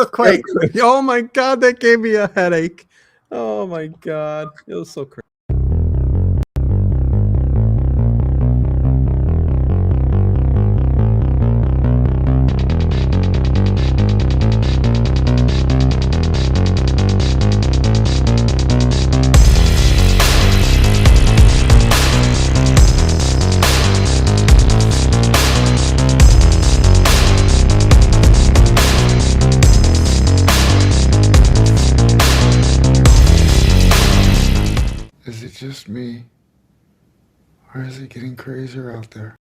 earthquake. Oh my God, that gave me a headache. Oh my God, it was so crazy. Is it just me? Or is it getting crazier out there?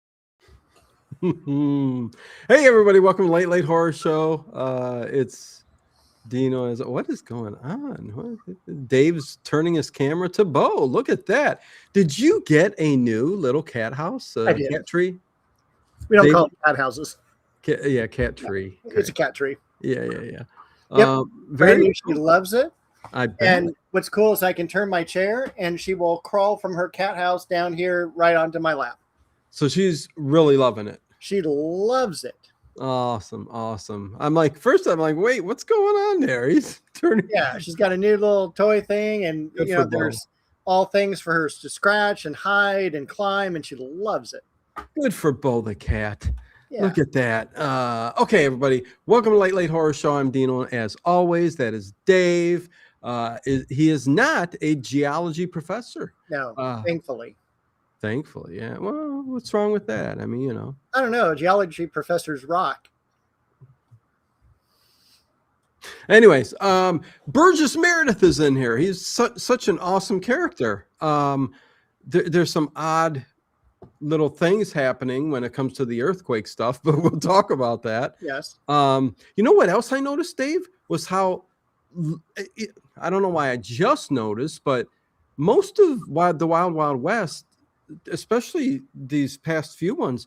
Hey everybody, welcome to Late Horror Show. It's Dino. What is going on? Dave's turning his camera to Bo. Look at that. Did you get a new little cat house? I did. Cat tree? We don't call them cat houses. Cat tree. Okay. It's a cat tree. Yeah. Yep. Very she loves it. I bet. And what's cool is I can turn my chair and she will crawl from her cat house down here right onto my lap. So she's really loving it. She loves it. Awesome. I'm like, wait, what's going on there? He's turning. Yeah, she's got a new little toy thing, and there's all things for her to scratch and hide and climb, and she loves it. Good for Bo the cat. Yeah. Look at that. Okay, everybody, welcome to Late Horror Show. I'm Dino. As always, that is Dave. He is not a geology professor. No, thankfully. Thankfully, yeah. Well, what's wrong with that? I mean, I don't know. Geology professors rock. Anyways, Burgess Meredith is in here. He's such an awesome character. There's some odd little things happening when it comes to the earthquake stuff, but we'll talk about that. Yes. You know what else I noticed, Dave, was how I don't know why I just noticed, but most of the Wild Wild West, especially these past few ones,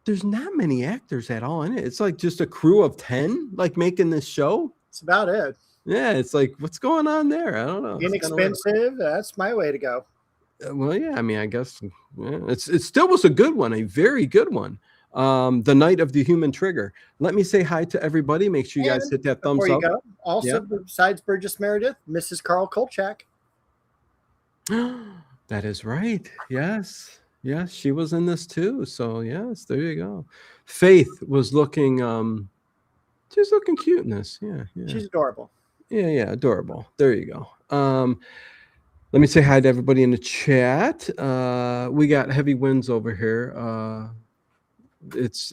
there's not many actors at all in it. It's like just a crew of 10 like making this show. It's about it. Yeah, it's like, what's going on there? I don't know. Inexpensive. That's my way to go. Well, yeah, I mean, I guess it still was a good one, a very good one. The Night of the Human Trigger. Let me say hi to everybody. Make sure you guys hit that thumbs up. Go, also, besides Burgess Meredith, Mrs. Carl Kolchak. That is right. Yes, she was in this too. So yes, there you go. Faith was looking she's looking cute in this. Yeah. She's adorable. Yeah, adorable. There you go. Let me say hi to everybody in the chat. We got heavy winds over here. It's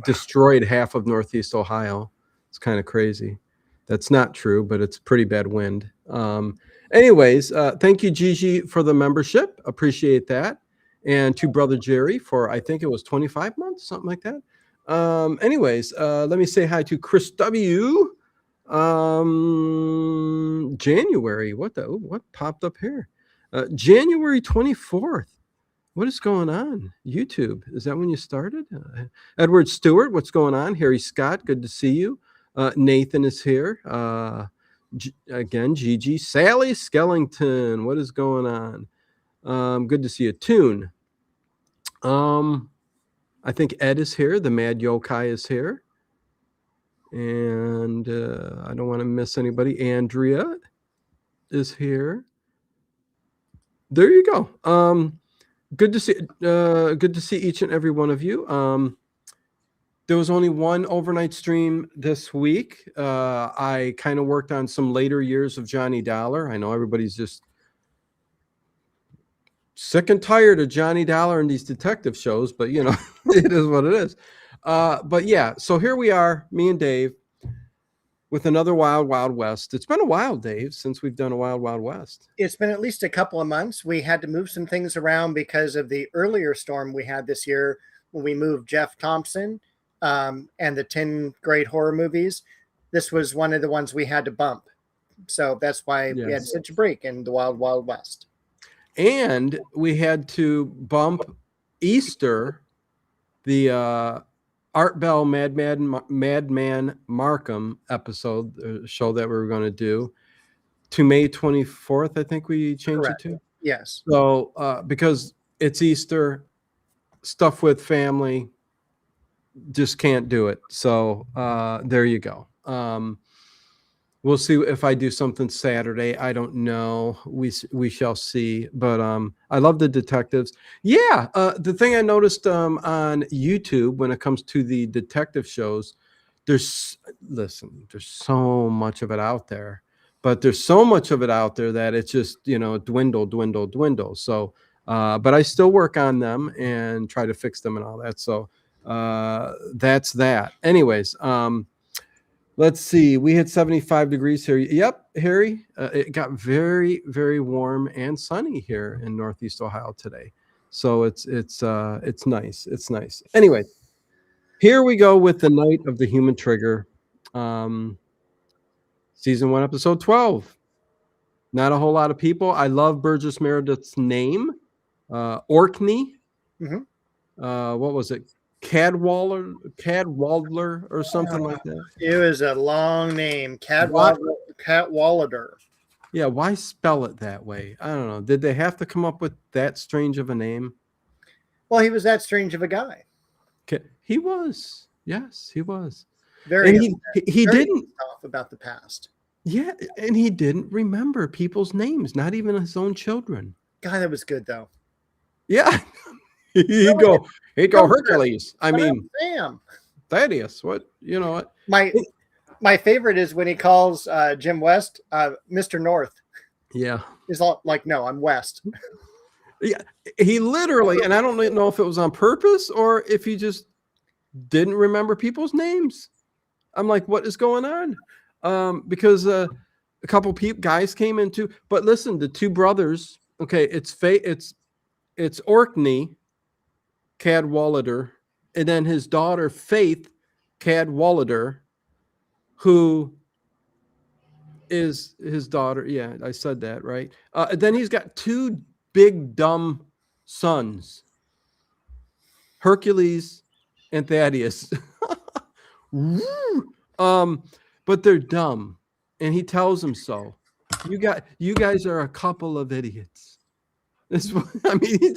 destroyed half of Northeast Ohio. It's kind of crazy. That's not true, but it's pretty bad wind. Anyways, thank you, Gigi, for the membership. Appreciate that. And to Brother Jerry for, I think it was 25 months, something like that. Anyways, let me say hi to Chris W. January. What popped up here? January 24th. What is going on? YouTube. Is that when you started? Edward Stewart, what's going on? Harry Scott, good to see you. Nathan is here. Again, Gigi. Sally Skellington, what is going on? Good to see you. Tune. I think Ed is here. The Mad Yokai is here. And I don't want to miss anybody. Andrea is here. There you go. Good to see each and every one of you. There was only one overnight stream this week. I kind of worked on some later years of Johnny Dollar. I know everybody's just sick and tired of Johnny Dollar and these detective shows, but you know, it is what it is. But yeah, so here we are, me and Dave, with another Wild Wild West. It's been a while, Dave, since we've done a Wild Wild West. It's been at least a couple of months. We had to move some things around because of the earlier storm we had this year when we moved Jeff Thompson and the 10 great horror movies. This was one of the ones we had to bump. So that's why we had such a break in the Wild Wild West. And we had to bump Easter, the Art Bell Madman Markham episode show that we were going to do to May 24th. I think we changed Correct. It to. Yes. So because it's Easter, stuff with family, just can't do it. So there you go. We'll see if I do something Saturday. I don't know. We shall see. But I love the detectives. Yeah. The thing I noticed on YouTube when it comes to the detective shows, there's so much of it out there, but there's so much of it out there that it's just dwindle. So, but I still work on them and try to fix them and all that. So that's that. Anyways. Let's see. We hit 75 degrees here. Yep, Harry. It got very, very warm and sunny here in Northeast Ohio today. So it's nice. It's nice. Anyway, here we go with the Night of the Human Trigger, season 1, episode 12. Not a whole lot of people. I love Burgess Meredith's name, Orkney. Mm-hmm. What was it? Cadwallader or something like that. It was a long name, Cadwallader. Yeah, why spell it that way? I don't know. Did they have to come up with that strange of a name? Well, he was that strange of a guy. He was. Yes, he was. Very. And he very didn't off about the past. Yeah, and he didn't remember people's names, not even his own children. God, that was good though. Yeah. He'd go Hercules. I mean, Sam. Thaddeus. What? You know what? My favorite is when he calls Jim West Mr. North. Yeah. He's all like, no, I'm West. Yeah. He literally, and I don't know if it was on purpose or if he just didn't remember people's names. I'm like, what is going on? Because a couple guys came in too. But listen, the two brothers. Okay, it's Orkney Cadwallader, and then his daughter Faith Cadwallader, who is his daughter. Yeah, I said that right. Then he's got two big dumb sons, Hercules and Thaddeus. But they're dumb, and he tells them so. You guys are a couple of idiots. I mean,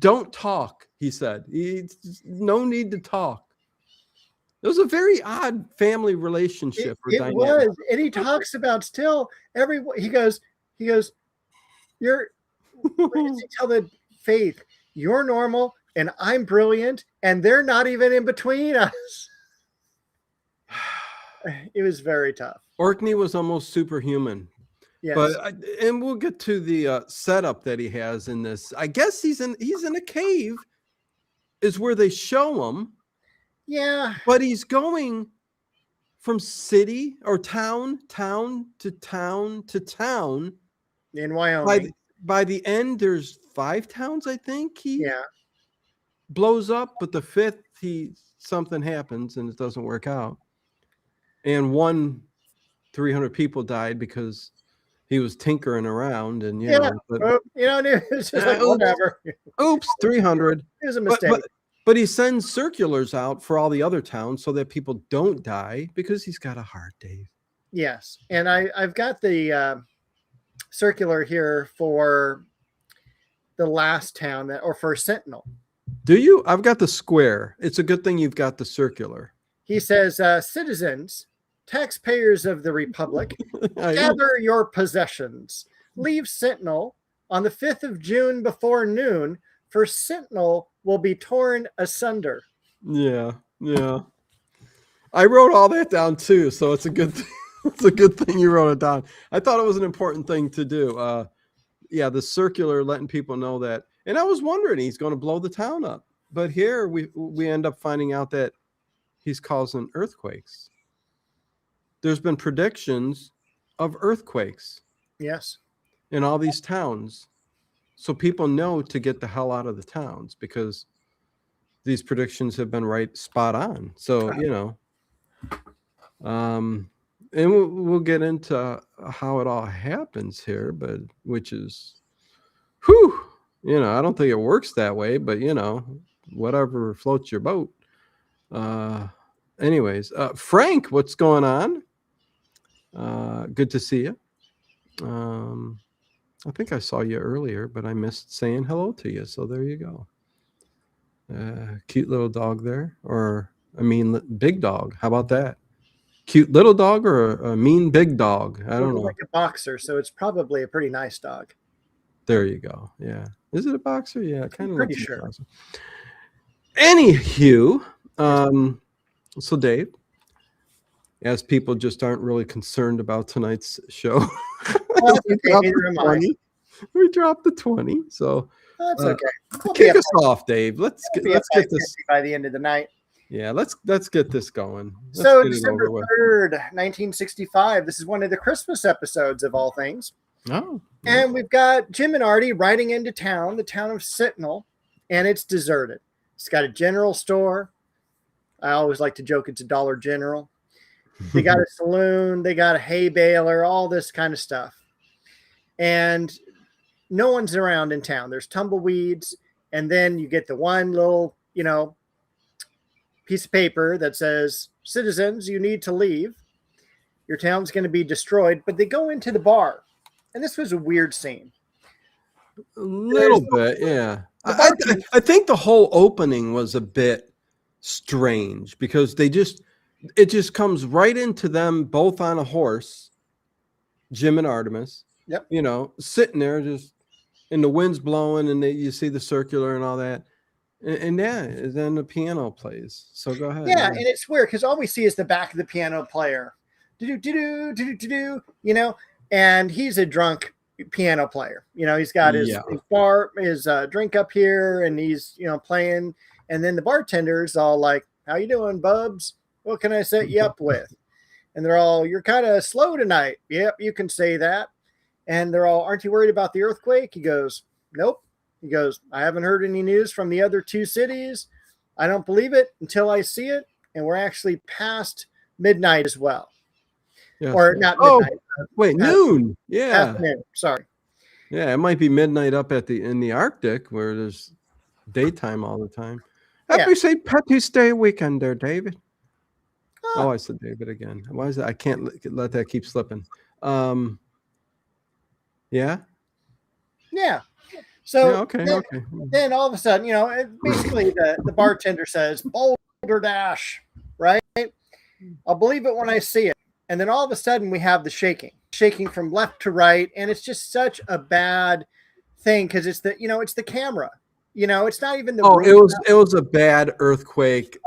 don't talk, he said. No need to talk. It was a very odd family relationship. It was, and he talks about still he goes, you're, what does he tell the Faith? You're normal, and I'm brilliant, and they're not even in between us. It was very tough. Orkney was almost superhuman. Yes. But and we'll get to the setup that he has in this. I guess he's in a cave, is where they show him. Yeah. But he's going from city or town to town to town in Wyoming. By the end, there's 5 towns. I think he blows up, but the 5th something happens and it doesn't work out. And 300 people died because he was tinkering around, and it's just like whatever. Oops, 300. It was a mistake. But he sends circulars out for all the other towns so that people don't die because he's got a heart, Dave. Yes, and I've got the circular here for the last town or for Sentinel. Do you? I've got the square. It's a good thing you've got the circular. He says, citizens, taxpayers of the Republic, gather your possessions. Leave Sentinel on the 5th of June before noon, for Sentinel will be torn asunder. Yeah. I wrote all that down too, so it's a good thing. It's a good thing you wrote it down. I thought it was an important thing to do. The circular letting people know that. And I was wondering, he's going to blow the town up. But here we end up finding out that he's causing earthquakes. There's been predictions of earthquakes. Yes. In all these towns. So people know to get the hell out of the towns because these predictions have been spot on. So, and we'll get into how it all happens here, but which is, I don't think it works that way, but whatever floats your boat. Anyways, Frank, what's going on? Good to see you. I think I saw you earlier, but I missed saying hello to you. So there you go. Cute little dog there, big dog. How about that? cute little dog or a mean big dog? I don't Looking know. like a boxer, so it's probably a pretty nice dog. There you go. Yeah. Is it a boxer? Yeah, it kind of Pretty looks sure. like a boxer. Anywho, so Dave, as people just aren't really concerned about tonight's show, Well, that's we okay, dropped neither the am I. 20. We dropped the 20. So That's okay. We'll be kick up us off, Dave. Let's We'll get be up let's get this. by the end of the night. Yeah, let's get this going. Let's So get it December over with. 3rd, 1965. This is one of the Christmas episodes of all things. Oh, And we've got Jim and Artie riding into town, the town of Sentinel, and it's deserted. It's got a general store. I always like to joke it's a Dollar General. They got a saloon, they got a hay baler, all this kind of stuff. And no one's around in town. There's tumbleweeds, and then you get the one little, piece of paper that says, "Citizens, you need to leave. Your town's going to be destroyed." But they go into the bar, and this was a weird scene. a little bit, yeah. I think the whole opening was a bit strange because it just comes right into them both on a horse, Jim and Artemis. Yep. Sitting there just, and the wind's blowing, and you see the circular and all that. And then the piano plays. So go ahead. Yeah, and it's weird because all we see is the back of the piano player. And he's a drunk piano player. He's got his drink up here, and he's playing. And then the bartender's all like, "How you doing, bubs? What can I set you up with?" And they're all, "You're kind of slow tonight." "Yep, you can say that." And they're all, "Aren't you worried about the earthquake?" He goes, "Nope." He goes, "I haven't heard any news from the other two cities. I don't believe it until I see it. And we're actually past midnight as well." Yes. Or not midnight. Wait, noon. Yeah. Past noon. Sorry. Yeah, it might be midnight up in the Arctic where there's daytime all the time. Happy St. Patty's Day weekend there, David. Oh, I said David again. Why is that? I can't let that keep slipping. Yeah. Yeah. So okay. Then all of a sudden, basically the bartender says, "Boulder Dash," right? "I'll believe it when I see it." And then all of a sudden we have the shaking from left to right. And it's just such a bad thing because it's the camera. It's not even the room. It was a bad earthquake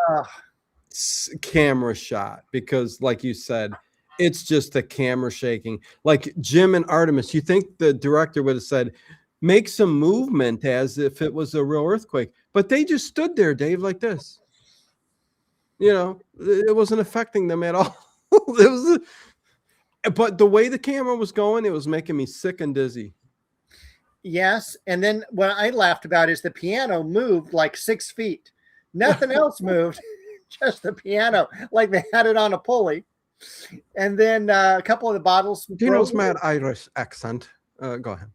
camera shot because, like you said, it's just the camera shaking. Like Jim and Artemis, you think the director would have said, "Make some movement as if it was a real earthquake," but they just stood there, Dave, like this. It wasn't affecting them at all. But the way the camera was going, it was making me sick and dizzy. Yes. And then what I laughed about is the piano moved like 6 feet. Nothing else moved, just the piano, like they had it on a pulley. And then a couple of the bottles. Dino's mad Irish accent. Go ahead.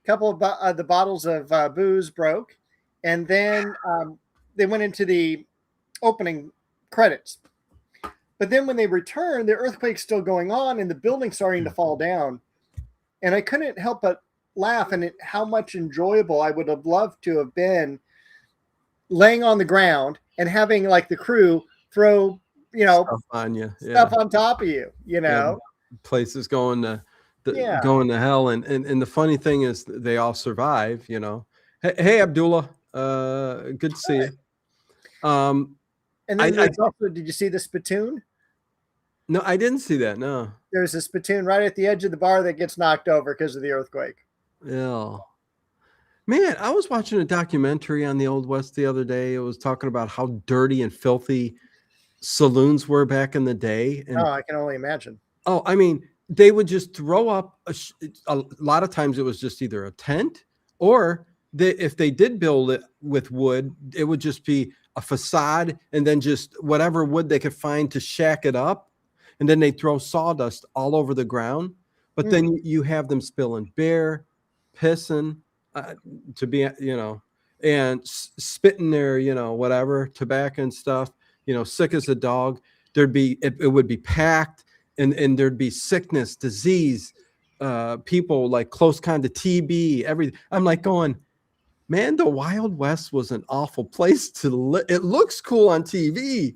A couple of the bottles of booze broke. And then they went into the opening credits. But then when they returned, the earthquake's still going on and the building's starting to fall down. And I couldn't help but laugh at how much enjoyable I would have loved to have been laying on the ground and having like the crew throw, stuff on you, stuff on top of you, places going to hell. And the funny thing is they all survive, Hey, Abdullah, good to see you. And then did you see the spittoon? No, I didn't see that. No. There's a spittoon right at the edge of the bar that gets knocked over because of the earthquake. Yeah. Man, I was watching a documentary on the Old West the other day. It was talking about how dirty and filthy saloons were back in the day. And, I can only imagine. Oh, I mean, they would just throw up a lot of times it was just either a tent or if they did build it with wood, it would just be a facade and then just whatever wood they could find to shack it up. And then they throw sawdust all over the ground. But then you have them spilling beer, pissing, and spitting their, whatever, tobacco and stuff, sick as a dog. It would be packed and there'd be sickness, disease, people like close kind of TB, everything. I'm like going, man, the Wild West was an awful place to live. It looks cool on TV,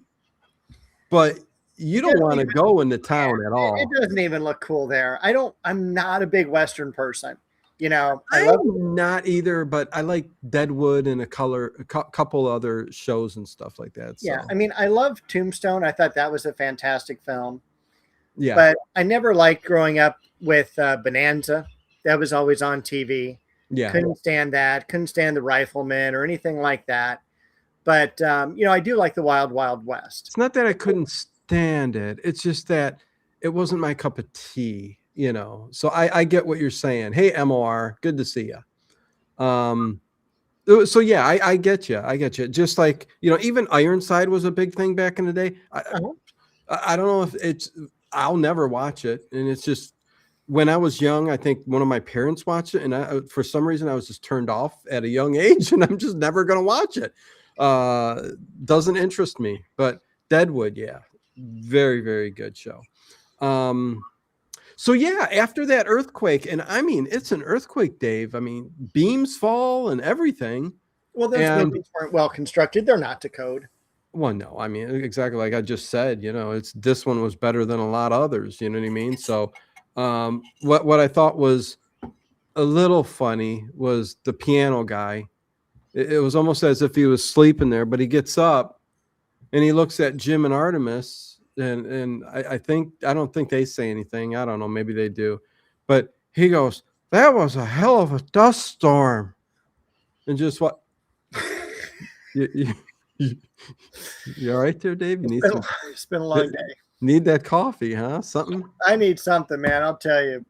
but you don't want to go into town at all. It doesn't even look cool there. I'm not a big Western person. You know, I'm not either, but I like Deadwood and a couple other shows and stuff like that. Yeah, So. I mean, I love Tombstone. I thought that was a fantastic film. Yeah. But I never liked growing up with Bonanza. That was always on TV. Yeah. Couldn't stand that. Couldn't stand the Rifleman or anything like that. But, you know, I do like the Wild Wild West. It's not that I couldn't stand it. It's just that it wasn't my cup of tea, you know. So I get what you're saying. Hey, MOR, good to see you. So yeah, I get you. I get you. Just like, you know, even Ironside was a big thing back in the day. I don't know if I'll never watch it. And it's just, when I was young, I think one of my parents watched it, and for some reason I was just turned off at a young age, and I'm just never going to watch it. Doesn't interest me. But Deadwood, yeah, very, very good show. So yeah, after that earthquake, and I mean, it's an earthquake, Dave. I mean, beams fall and everything. Well, those buildings weren't well constructed. They're not to code. Well, no, I mean, exactly like I just said, you know, this one was better than a lot of others. You know what I mean? So what I thought was a little funny was the piano guy. It was almost as if he was sleeping there, but he gets up and he looks at Jim and Artemis, and I don't think they say anything. I don't know, maybe they do, but he goes, "That was a hell of a dust storm," and just what you all right there, Dave? It's been a long day. Need that coffee, huh? Something? I need something, man. I'll tell you.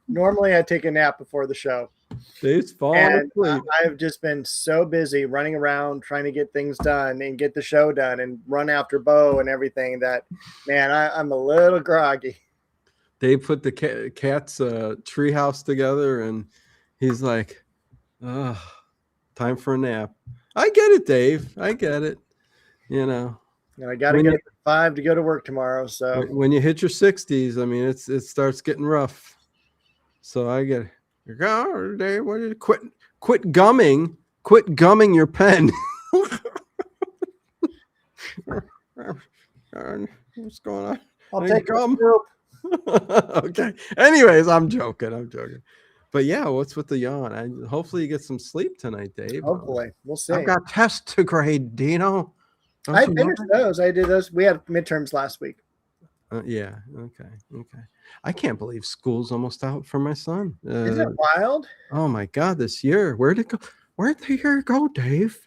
Normally I take a nap before the show. Dave's falling asleep. I've just been so busy running around trying to get things done and get the show done and run after Bo and everything that, man, I'm a little groggy. Dave put the cat's treehouse together, and he's like, time for a nap. I get it, Dave. I get it. You know. And I got to get up at 5 to go to work tomorrow. So when you hit your 60s, I mean, it starts getting rough. So I get it. Oh, Dave, what did quit gumming? Quit gumming your pen. What's going on? I'll take gum. Okay. Anyways, I'm joking. But yeah, what's with the yawn? Hopefully you get some sleep tonight, Dave. Hopefully. We'll see. I've got tests to grade, Dino. I finished those. I did those. We had midterms last week. Yeah. Okay. I can't believe school's almost out for my son. Isn't it wild? Oh my God, this year. Where'd the year go, Dave?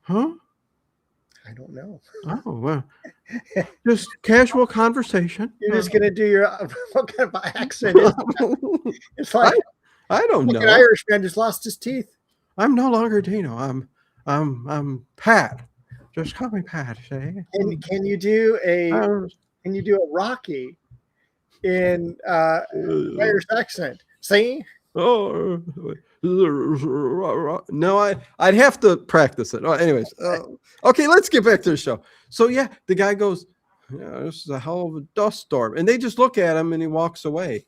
Huh? I don't know. Oh, well. Just casual conversation. You're just going to do your, what kind of accent is that? It's like, I don't know. An Irishman just lost his teeth. I'm no longer Dino. I'm Pat. Just call me Pat. Say. Can you do a Rocky in Irish accent? See? Oh no, I'd have to practice it. Anyways, okay, let's get back to the show. So yeah, the guy goes, "Yeah, this is a hell of a dust storm," and they just look at him, and he walks away.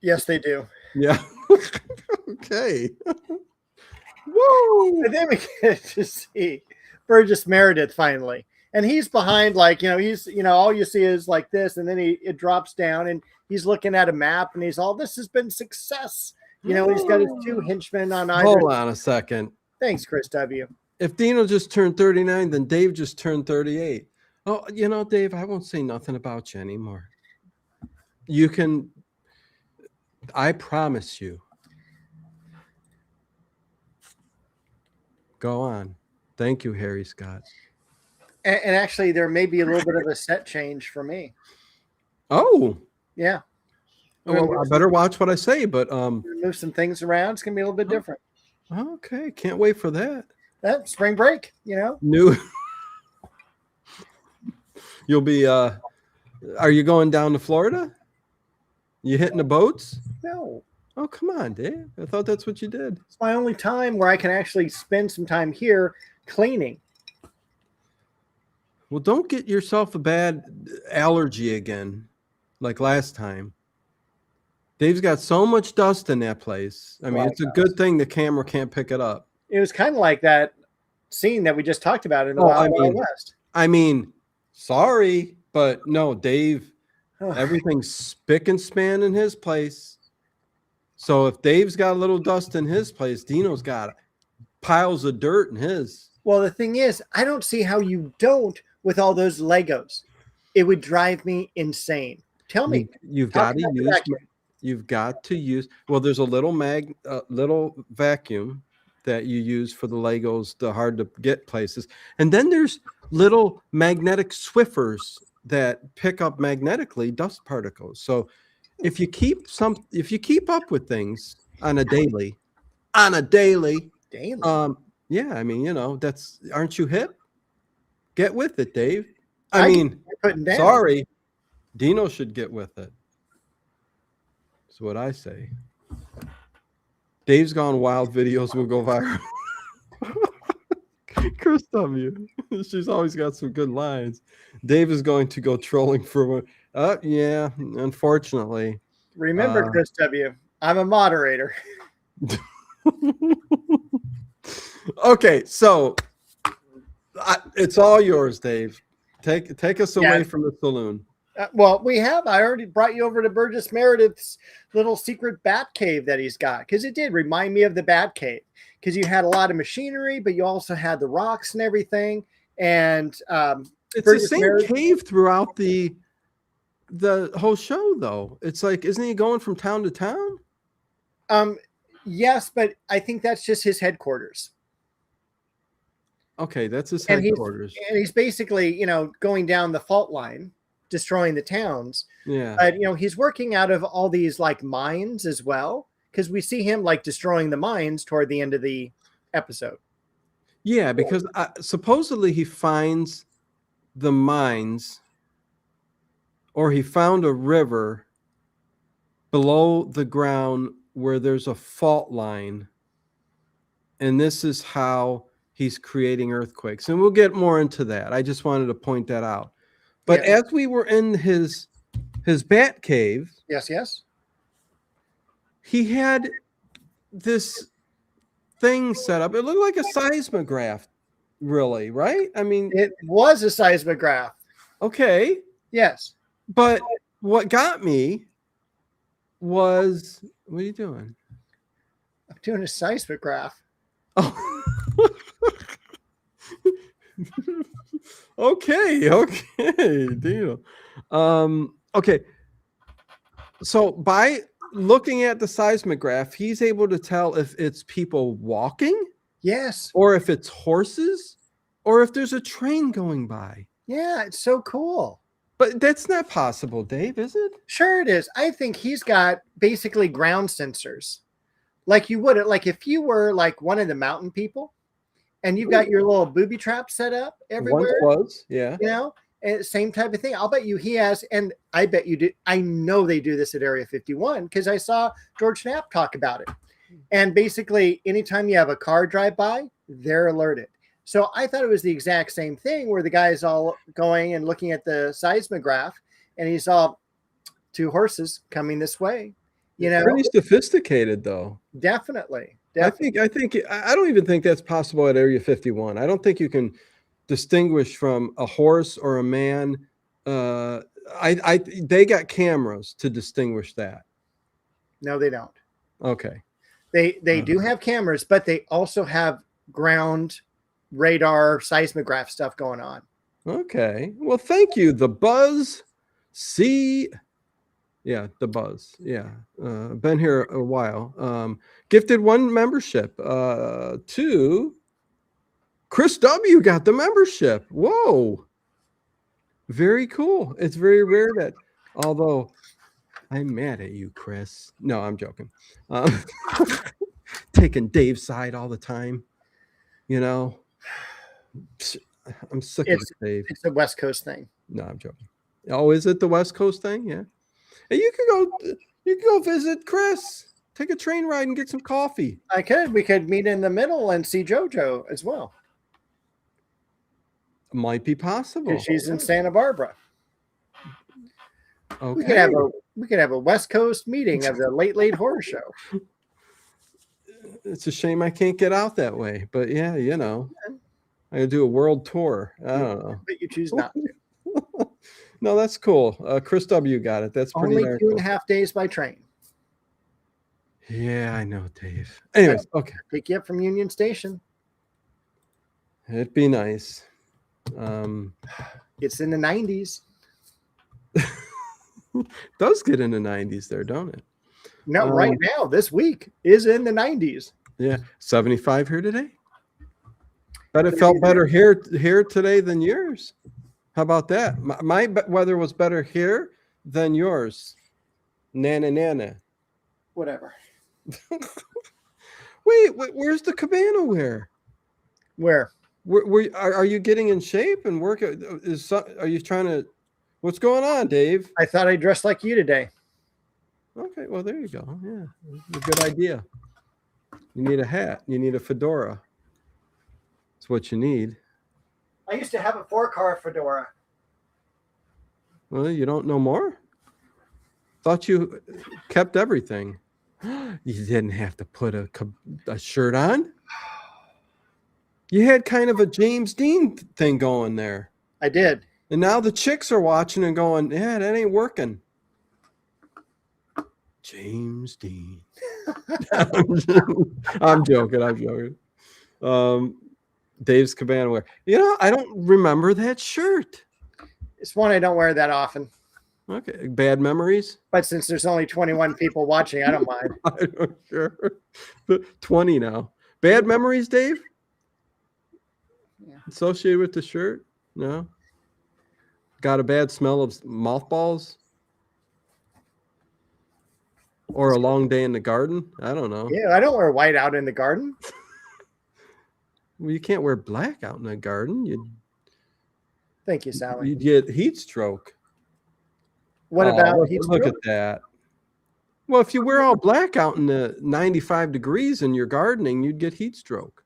Yes, they do. Yeah. Okay. Woo! And then we get to see Burgess Meredith finally. And he's behind, like, all you see is like this. And then it drops down and he's looking at a map and he's all, this has been success. He's got his 2 henchmen on either. Hold on a second. Thanks, Chris W. If Dino just turned 39, then Dave just turned 38. Oh, Dave, I won't say nothing about you anymore. I promise you. Go on. Thank you, Harry Scott. And actually, there may be a little bit of a set change for me. Oh. Yeah. Well, I better watch what I say, but move some things around. It's gonna be a little bit different. Okay, can't wait for that. That spring break, New. You'll be. Are you going down to Florida? You hitting the boats? No. Oh, come on, Dave. I thought that's what you did. It's my only time where I can actually spend some time here cleaning. Well, don't get yourself a bad allergy again, like last time. Dave's got so much dust in that place. I mean, it's a good thing the camera can't pick it up. It was kind of like that scene that we just talked about in the Oh, Wild Wild West. I mean, sorry, but no, Dave, Oh, everything's spick and span in his place. So if Dave's got a little dust in his place, Dino's got piles of dirt in his. well, the thing is, I don't see how you don't with all those Legos. It would drive me insane. Tell me, You've how got to can I use. vacuum? You've got to use. Well, there's a little little vacuum that you use for the Legos, the hard to get places, and then there's little magnetic Swiffers that pick up magnetically dust particles. So if you keep up with things on a daily, daily. yeah, I mean, aren't you hip? Get with it, Dave. I I get mean, what you're putting down. sorry, Dino should get with it. That's what I say. Dave's Gone Wild videos will go viral. Chris W. She's always got some good lines. Dave is going to go trolling for yeah, unfortunately. Remember, Chris W., I'm a moderator. Okay, so it's all yours, Dave. Take us away from the saloon. Well, I already brought you over to Burgess Meredith's little secret bat cave that he's got, because it did remind me of the bat cave, because you had a lot of machinery, but you also had the rocks and everything. And it's Burgess the same Meredith, cave throughout the whole show, though. It's like, isn't he going from town to town? yes, but I think that's just his headquarters. Okay, that's his headquarters. And he's basically, going down the fault line, destroying the towns. Yeah. But, he's working out of all these like mines as well, because we see him like destroying the mines toward the end of the episode. Yeah, because supposedly he finds the mines, or he found a river below the ground where there's a fault line. And this is how he's creating earthquakes. And we'll get more into that. I just wanted to point that out. But as we were in his bat cave, yes, he had this thing set up. It looked like a seismograph, really, right? I mean, it was a seismograph. Okay. Yes. But what got me was, what are you doing? I'm doing a seismograph. Oh. Okay, Dino. Okay. So by looking at the seismograph, he's able to tell if it's people walking, yes, or if it's horses, or if there's a train going by. Yeah, it's so cool. But that's not possible, Dave, is it? Sure it is. I think he's got basically ground sensors. Like you would, like if you were like one of the mountain people and you've got your little booby trap set up everywhere. Once was, yeah. Same type of thing. I'll bet you he has, and I bet you do. I know they do this at Area 51 because I saw George Knapp talk about it. And basically, anytime you have a car drive by, they're alerted. So I thought it was the exact same thing where the guy's all going and looking at the seismograph, and he saw two horses coming this way. Pretty sophisticated, though. Definitely. I don't even think that's possible at Area 51. I don't think you can distinguish from a horse or a man. They got cameras to distinguish that. No, they don't. Okay. They do have cameras, but they also have ground radar seismograph stuff going on. Okay. Well, thank you. The Buzz the Buzz. Yeah. Been here a while. Gifted one membership to Chris W. Got the membership. Whoa. Very cool. It's very rare that, although I'm mad at you, Chris. No, I'm joking. Taking Dave's side all the time. I'm sick of Dave. It's a West Coast thing. No, I'm joking. Oh, is it the West Coast thing? Yeah. Hey, you could go visit Chris. Take a train ride and get some coffee. I could. We could meet in the middle and see JoJo as well. Might be possible. She's in Santa Barbara. Okay. We could have a West Coast meeting of the Late Horror Show. It's a shame I can't get out that way, but yeah, I gotta do a world tour. I don't know. But you choose not to. No, that's cool. Chris W. got it. That's pretty Only darn 2.5 cool. days by train. Yeah, I know, Dave. Anyways, okay. Pick you up from Union Station. It'd be nice. It's in the 90s. Does get in the 90s there, don't it? No, right now, this week is in the 90s. Yeah, 75 here today. But it felt better here today than yours. How about that? My weather was better here than yours. Nana. Whatever. Wait, where's the cabana wear? Where? Are you getting in shape and work? Are you trying to? What's going on, Dave? I thought I dressed like you today. Okay, well there you go. Yeah, a good idea. You need a hat. You need a fedora. That's what you need. I used to have a 4-car fedora. Well, you don't know more? Thought you kept everything. You didn't have to put a shirt on. You had kind of a James Dean thing going there. I did. And now the chicks are watching and going, yeah, that ain't working. James Dean. I'm joking. Dave's cabana wear. I don't remember that shirt. It's one I don't wear that often. Okay. Bad memories? But since there's only 21 people watching, I don't mind. I don't care. 20 now. Bad memories, Dave? Yeah. Associated with the shirt? No? Got a bad smell of mothballs? Or a long day in the garden? I don't know. Yeah, I don't wear white out in the garden. Well, you can't wear black out in the garden. Thank you, Sally. You'd get heat stroke. What about heat look stroke? at that. Well, if you wear all black out in the 95 degrees in your gardening, you'd get heat stroke.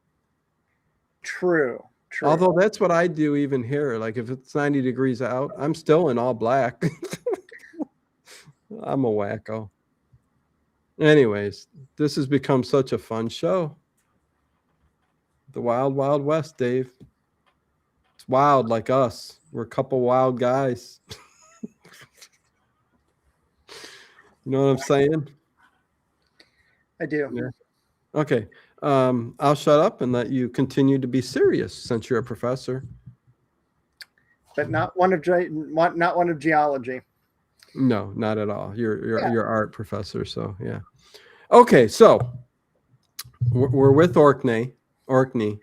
True. Although that's what I do even here. Like if it's 90 degrees out, I'm still in all black. I'm a wacko. Anyways, this has become such a fun show. The Wild Wild West, Dave. It's wild like us. We're a couple wild guys. You know what I'm saying? I do. Yeah. Okay. I'll shut up and let you continue to be serious since you're a professor. But not one of geology. No, not at all. You're art professor, so yeah. Okay, so we're with Orkney, Yes.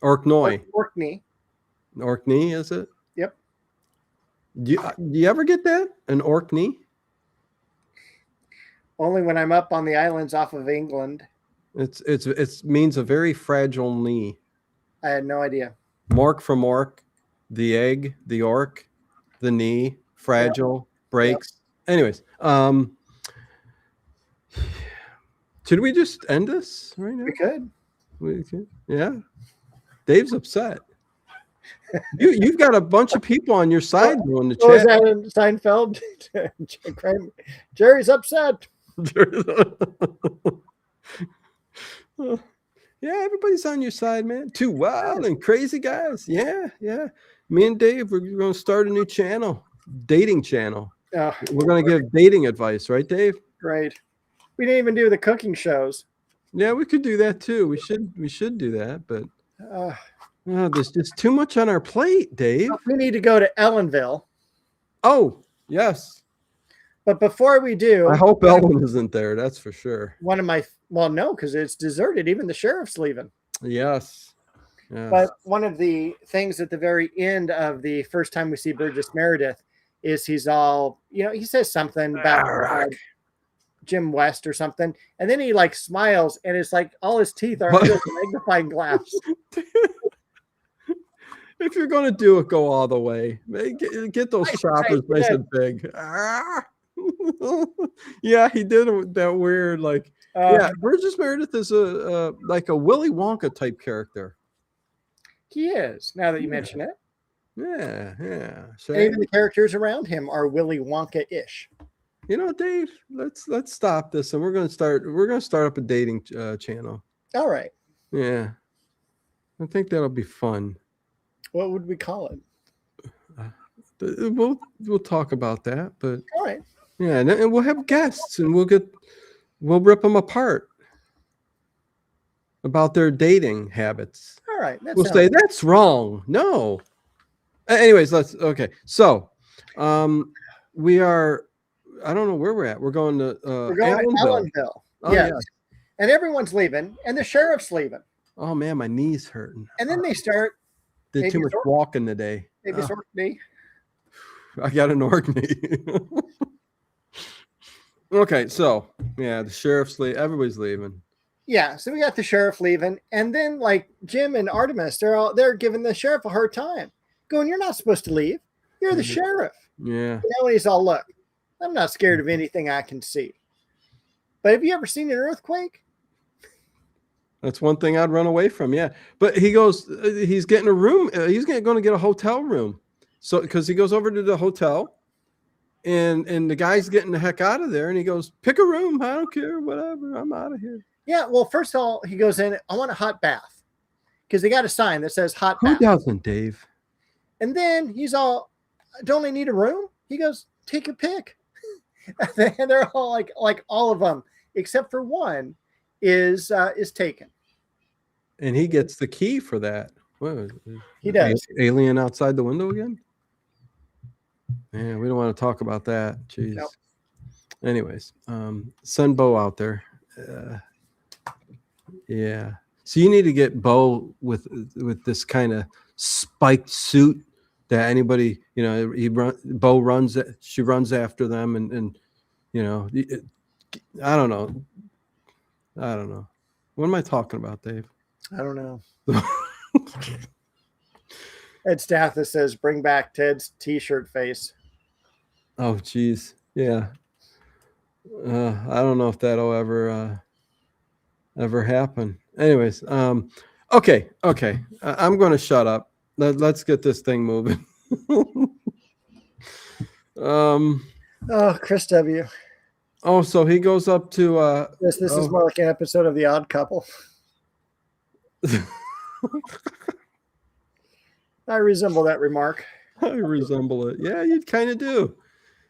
Orkney, Orkney. is it? Yep. Do you ever get that? An Orkney? Only when I'm up on the islands off of England. It means a very fragile knee. I had no idea. Mork from orc, the egg, the orc, the knee, fragile, breaks. Anyways, should we just end this right now? We could. Yeah. Dave's upset. You've got a bunch of people on your side doing the What was chat. that in Seinfeld? Jerry's upset. Yeah, everybody's on your side, man. Two wild and crazy guys. Yeah. Me and Dave, we're going to start a new channel, dating channel. Oh, We're going to give dating advice, right, Dave? great. We didn't even do the cooking shows. Yeah, we could do that too. We should do that, but there's just too much on our plate, Dave. We need to go to Ellenville. Oh, yes. But before we do, I hope Ellen isn't there. That's for sure. no, because it's deserted. Even the sheriff's leaving. Yes. But one of the things at the very end of the first time we see Burgess Meredith is he's all, he says something about Jim West or something. And then he like smiles and it's like all his teeth are under the magnifying glass. If you're going to do it, go all the way. Get those choppers nice and big. Yeah, he did that weird, Burgess Meredith is like a Willy Wonka type character. He is, now that you mention it. Yeah. And even the characters around him are Willy Wonka-ish. Dave, let's stop this and we're going to start up a dating channel. All right. Yeah. I think that'll be fun. What would we call it? We'll talk about that, but All right. yeah, and we'll have guests, and we'll rip them apart about their dating habits. All right. We'll say that's wrong. No. Anyways, okay. So, we are. I don't know where we're at. We're going to we're going to Allenville. Oh, yes. yeah. And everyone's leaving, and the sheriff's leaving. Oh man, my knee's hurting. And then they start. Did too much walking today. Maybe sort knee. I got an org knee. Okay, so yeah, the sheriff's everybody's leaving. Yeah, so we got the sheriff leaving, and then like Jim and Artemis, they're giving the sheriff a hard time, going, "You're not supposed to leave. You're the sheriff." Yeah. And he's all, "Look, I'm not scared of anything I can see. But have you ever seen an earthquake?" That's one thing I'd run away from. Yeah, but he goes, he's getting a room. He's going to get a hotel room, so because he goes over to the hotel, and the guy's getting the heck out of there, and he goes, "Pick a room. I don't care, whatever. I'm out of here." Yeah, well, first of all, he goes in, "I want a hot bath," because they got a sign that says hot Who bath. doesn't, Dave? And then he's all, "Don't I need a room?" He goes, "Take your pick." And they're all like all of them, except for one, is taken. And he gets the key for that. What, He does. Alien outside the window again? Yeah, we don't want to talk about that. Jeez. Nope. Anyways, send Bo out there. Yeah. So you need to get Bo with this kind of spiked suit that anybody, Bo runs. She runs after them, and I don't know. What am I talking about, Dave? I don't know. Ed Stathis says, "Bring back Ted's T-shirt face." Oh, geez. Yeah. I don't know if that'll ever happen. Anyways, okay. I'm going to shut up. Let's get this thing moving. Oh, Chris W. Oh, so he goes up to This is more like an episode of The Odd Couple. I resemble that remark. I resemble it. Yeah, you kind of do.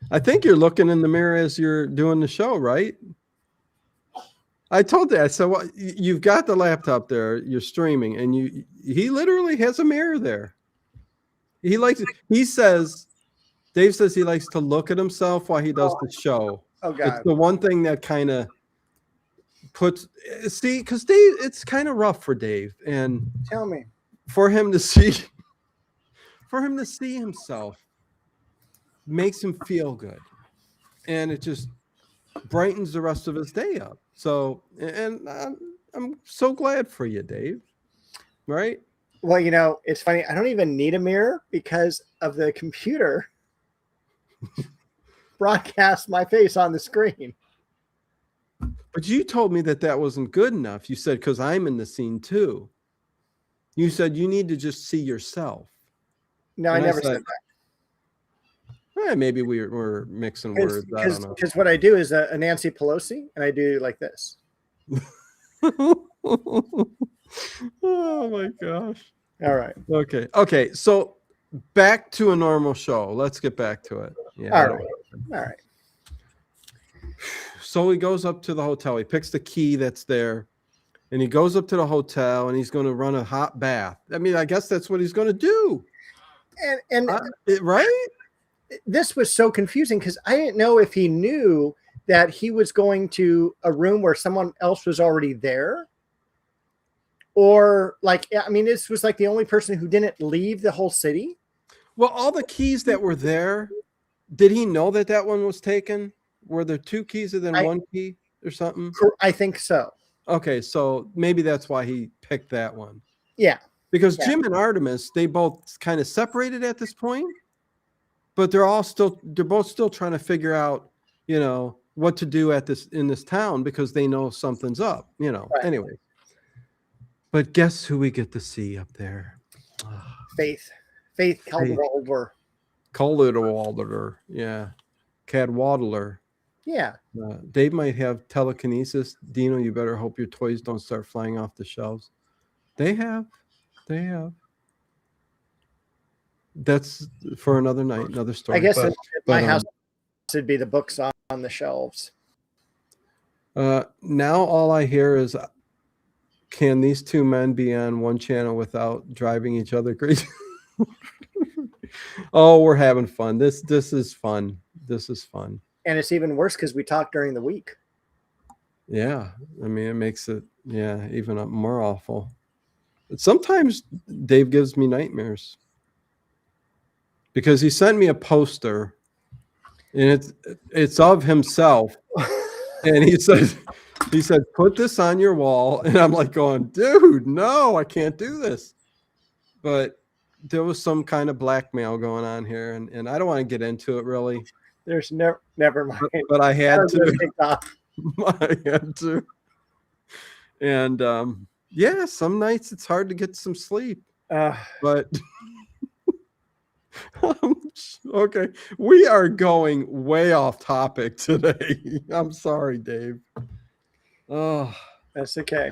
I think you're looking in the mirror as you're doing the show, right? I told you. I said, "Well, you've got the laptop there. You're streaming, and he literally has a mirror there. He says, Dave says he likes to look at himself while he does the show. Oh God, it's the one thing that kind of because Dave, it's kind of rough for Dave, and tell me, for him to see himself makes him feel good, and it just brightens the rest of his day up. So, and I'm so glad for you, Dave. Right? Well, it's funny. I don't even need a mirror because of the computer broadcast my face on the screen. But you told me that wasn't good enough. You said, because I'm in the scene too. You said you need to just see yourself. No, I never said that. Maybe we're mixing words. I don't know. Because what I do is a Nancy Pelosi, and I do like this. Oh my gosh. All right. Okay. So back to a normal show. Let's get back to it. Yeah. All right. So he goes up to the hotel. He picks the key that's there, and he goes up to the hotel, and he's going to run a hot bath. I mean, I guess that's what he's going to do. And right? This was so confusing because I didn't know if he knew that he was going to a room where someone else was already there, or this was like the only person who didn't leave the whole city. Well, all the keys that were there, did he know that one was taken? Were there two keys and then one key or something? I think so. Okay, so maybe that's why he picked that one. Yeah. Because Jim and Artemis, they both kind of separated at this point, but they're both still trying to figure out, what to do in this town because they know something's up, Right. Anyway. But guess who we get to see up there? Faith Cadwallader. Cadwallader, yeah. Cadwallader. Yeah. Dave might have telekinesis. Dino, you better hope your toys don't start flying off the shelves. They have. They have. That's for another night, another story. I guess but, at my but, house would be the books on the shelves. Now all I hear is, can these two men be on one channel without driving each other crazy? Oh, we're having fun. This is fun. This is fun. And it's even worse because we talk during the week. Yeah. I mean, it makes it, even more awful. Sometimes Dave gives me nightmares because he sent me a poster and it's of himself. And he said, put this on your wall. And I'm like going, dude, no, I can't do this. But there was some kind of blackmail going on here. And I don't want to get into it really. There's never mind. But I had to. I had to. And some nights it's hard to get some sleep. But okay, we are going way off topic today. I'm sorry, Dave. Oh, that's okay.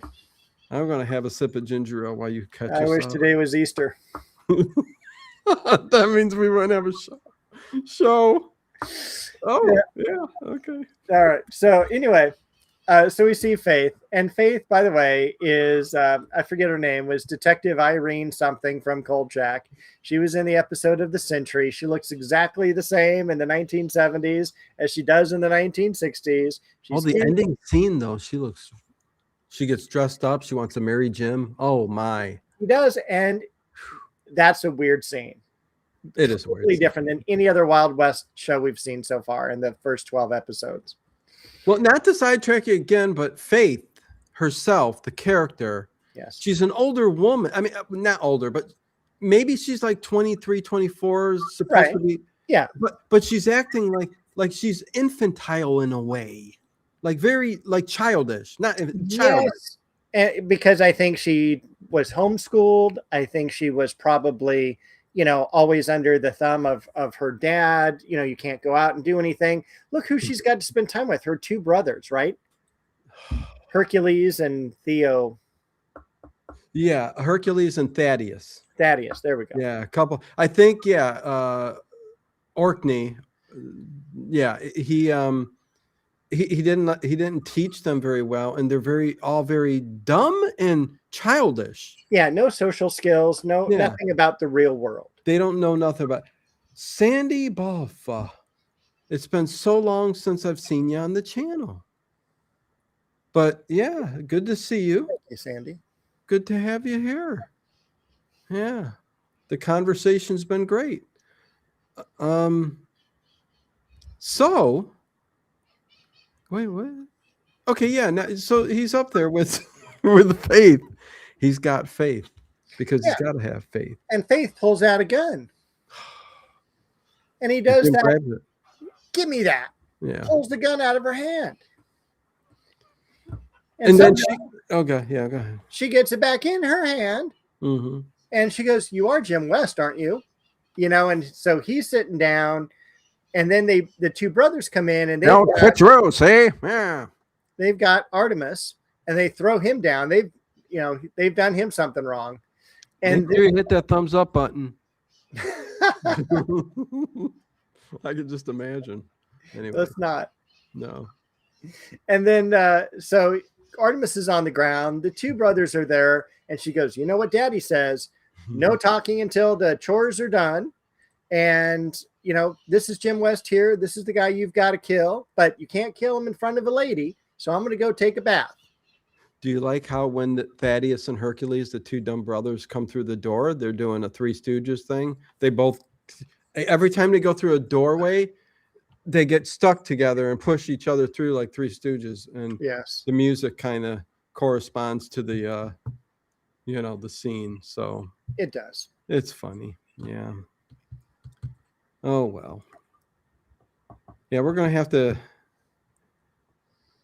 I'm gonna have a sip of ginger ale while you catch us I wish up. today was Easter. That means we wouldn't have a show. Oh, yeah. Okay. All right. So anyway, so we see Faith, and Faith, by the way, is I forget her name, was Detective Irene something from Kolchak. She was in the episode of The Century. She looks exactly the same in the 1970s as she does in the 1960s. The ending scene though, she gets dressed up. She wants to marry Jim. Oh my. She does, and that's a weird scene. It is totally different than any other Wild West show we've seen so far in the first 12 episodes. Well, not to sidetrack you again, but Faith herself, the character, yes, she's an older woman. I mean, not older, but maybe she's like 23, 24, supposed to be. Yeah. But she's acting like she's infantile in a way, like very like childish, not childish. Yes. Because I think she was homeschooled. I think she was probably, always under the thumb of her dad. You can't go out and do anything. Look who she's got to spend time with. Her two brothers, right? Hercules and Theo. Yeah, Hercules and Thaddeus. Thaddeus, there we go. Yeah, a couple. I think, Orkney. Yeah, he didn't teach them very well, and they're all very dumb and childish. Yeah, no social skills, nothing about the real world. They don't know nothing about Sandy Boffa. It's been so long since I've seen you on the channel. But yeah, good to see you. Thank you, Sandy. Good to have you here. Yeah, the conversation's been great. So, wait, what? Okay, yeah. Now, so he's up there with Faith. He's got faith because he's got to have faith. And Faith pulls out a gun, and he does that. Give me that. Yeah. Pulls the gun out of her hand. And then go ahead. She gets it back in her hand, and she goes, "You are Jim West, aren't you?" And so he's sitting down, and then the two brothers come in, and they've got Artemis, and they throw him down. They've done him something wrong, and you hit that thumbs up button. I can just imagine. Anyway, let's not. No. And then so Artemis is on the ground. The two brothers are there, and she goes, "You know what Daddy says? No talking until the chores are done. And this is Jim West here. This is the guy you've got to kill, but you can't kill him in front of a lady. So I'm going to go take a bath." Do you like how when Thaddeus and Hercules, the two dumb brothers, come through the door, they're doing a Three Stooges thing? They both, every time they go through a doorway, they get stuck together and push each other through like Three Stooges. And yes, the music kind of corresponds to the, the scene. So it does. It's funny. Yeah. Oh, well. Yeah, we're going to have to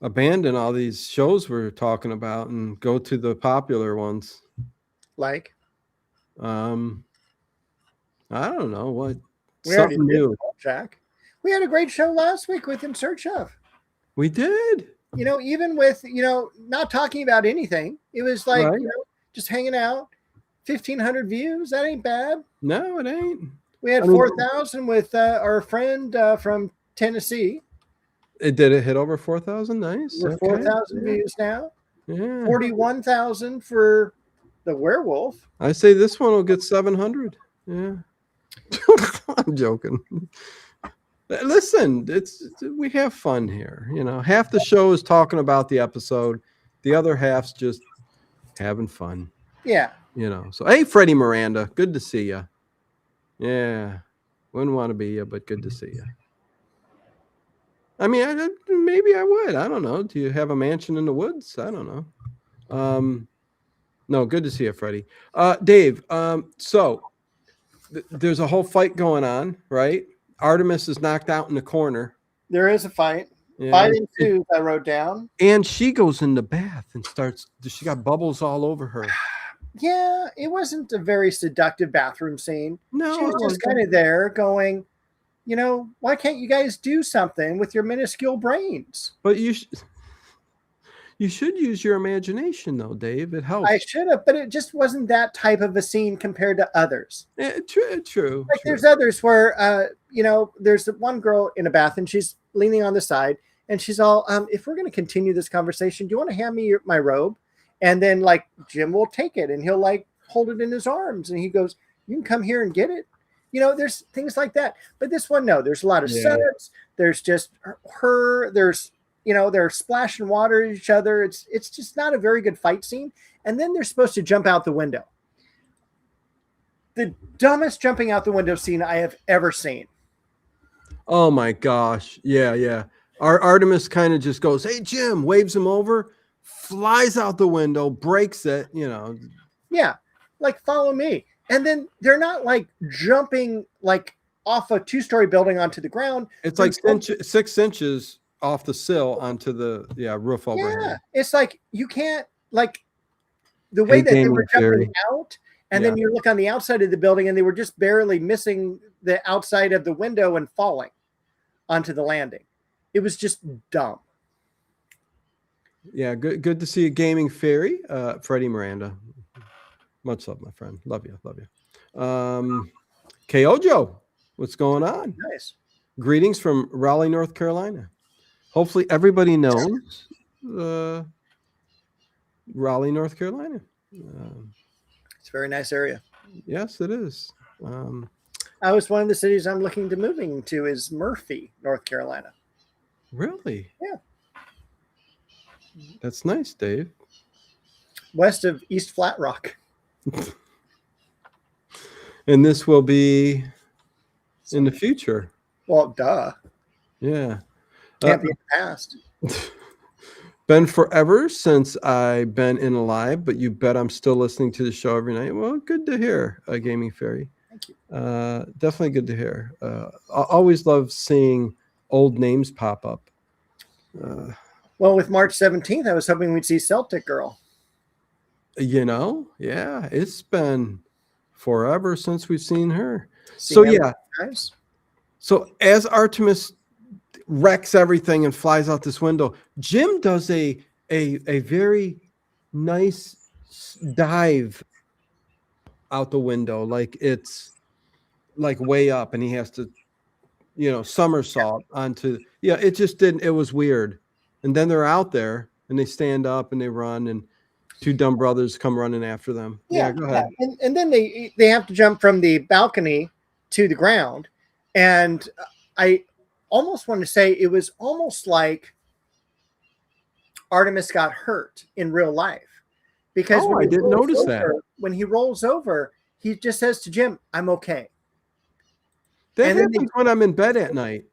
abandon all these shows we're talking about and go to the popular ones. Like? I don't know what. We something new. Jack. We had a great show last week with In Search Of. We did. Even with, not talking about anything. It was like, just hanging out. 1,500 views. That ain't bad. No, it ain't. We had I mean- 4,000 with our friend from Tennessee. Did it hit over 4,000? Nice. We're Okay. 4,000 Yeah. views now. Yeah. 41,000 for the werewolf. I say this one will get 700. Yeah. I'm joking. Listen, we have fun here. You know, half the show is talking about the episode, the other half's just having fun. Yeah. You know. So hey, Freddie Miranda, good to see you. Yeah. Wouldn't want to be you, but good to see you. I mean, maybe I would. I don't know. Do you have a mansion in the woods? I don't know. No, good to see you, Freddie. Dave, so there's a whole fight going on, right? Artemis is knocked out in the corner. There is a fight. Yeah. Fight ensues, I wrote down. And she goes in the bath and she got bubbles all over her. Yeah, it wasn't a very seductive bathroom scene. No, she was just kind of there going, you know, why can't you guys do something with your minuscule brains? But you should use your imagination, though, Dave. It helps. I should have, but it just wasn't that type of a scene compared to others. Yeah, true. Like there's others where, you know, there's one girl in a bath and she's leaning on the side and she's all, if we're going to continue this conversation, do you want to hand me my robe? And then like Jim will take it and he'll like hold it in his arms and he goes, you can come here and get it. You know, there's things like that. But this one, no, there's a lot of setups. There's just her. There's, you know, they're splashing water at each other. It's just not a very good fight scene. And then they're supposed to jump out the window. The dumbest jumping out the window scene I have ever seen. Oh my gosh. Yeah. Our Artemis kind of just goes, hey, Jim, waves him over, flies out the window, breaks it, you know. Yeah. Like, follow me. And then they're not like jumping like off a 2-story building onto the ground. It's like 6 inches off the sill onto the roof overhead. Yeah. It's like you can't like the way that they were jumping out. And then you look on the outside of the building and they were just barely missing the outside of the window and falling onto the landing. It was just dumb. Yeah, good to see you, Gaming Fairy. Freddie Miranda. Much love, my friend. Love you. Kojo, what's going on? Nice. Greetings from Raleigh, North Carolina. Hopefully everybody knows Raleigh, North Carolina. It's a very nice area. Yes, it is. I was one of the cities I'm looking to moving to is Murphy, North Carolina. Really? Yeah. That's nice, Dave. West of East Flat Rock. And this will be in the future. Well, duh. Yeah. Can't be in the past. Been forever since I've been in Alive, but you bet I'm still listening to the show every night. Well, good to hear, Gaming Fairy. Thank you. Definitely good to hear. I always love seeing old names pop up. Well, with March 17th, I was hoping we'd see Celtic Girl. You know, yeah, it's been forever since we've seen her. Guys. So as Artemis wrecks everything and flies out this window, Jim does a very nice dive out the window, like it's like way up, and he has to, you know, somersault onto. Yeah, it just didn't. It was weird. And then they're out there and they stand up and they run, and 2 dumb brothers come running after them. Yeah, go ahead. And then they have to jump from the balcony to the ground, and I almost want to say it was almost like Artemis got hurt in real life, because I didn't notice that. When he rolls over, he just says to Jim, "I'm okay." That happens when I'm in bed at night.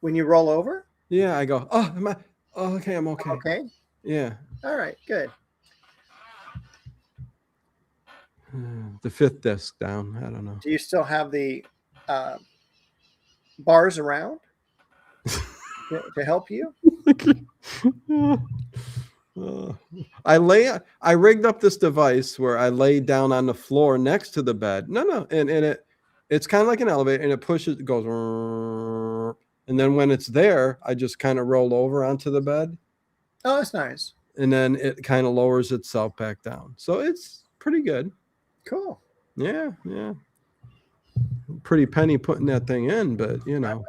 When you roll over? Yeah, I go, okay, I'm okay. Okay. Yeah. All right, good. The 5th desk down. I don't know. Do you still have the bars around to help you? I rigged up this device where I lay down on the floor next to the bed. No, and it's kind of like an elevator, and it pushes, it goes, and then when it's there, I just kind of roll over onto the bed. Oh, that's nice. And then it kind of lowers itself back down. So it's pretty good. Cool. Yeah, yeah. Pretty penny putting that thing in, but you know,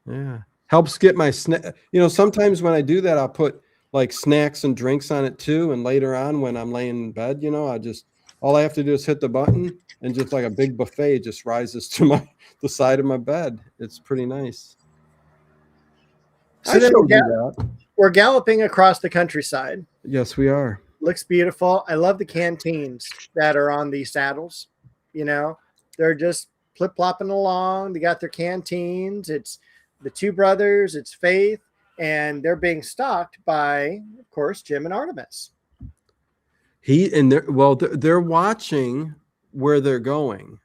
yeah, helps get my snack. You know, sometimes when I do that, I'll put like snacks and drinks on it too. And later on, when I'm laying in bed, you know, all I have to do is hit the button, and just like a big buffet just rises to the side of my bed. It's pretty nice. So I then showed you that. we're galloping across the countryside. Yes, we are. Looks beautiful. I love the canteens that are on these saddles. You know, they're just flip-flopping along. They got their canteens. It's the two brothers, it's Faith, and they're being stalked by, of course, Jim and Artemis. They're watching where they're going.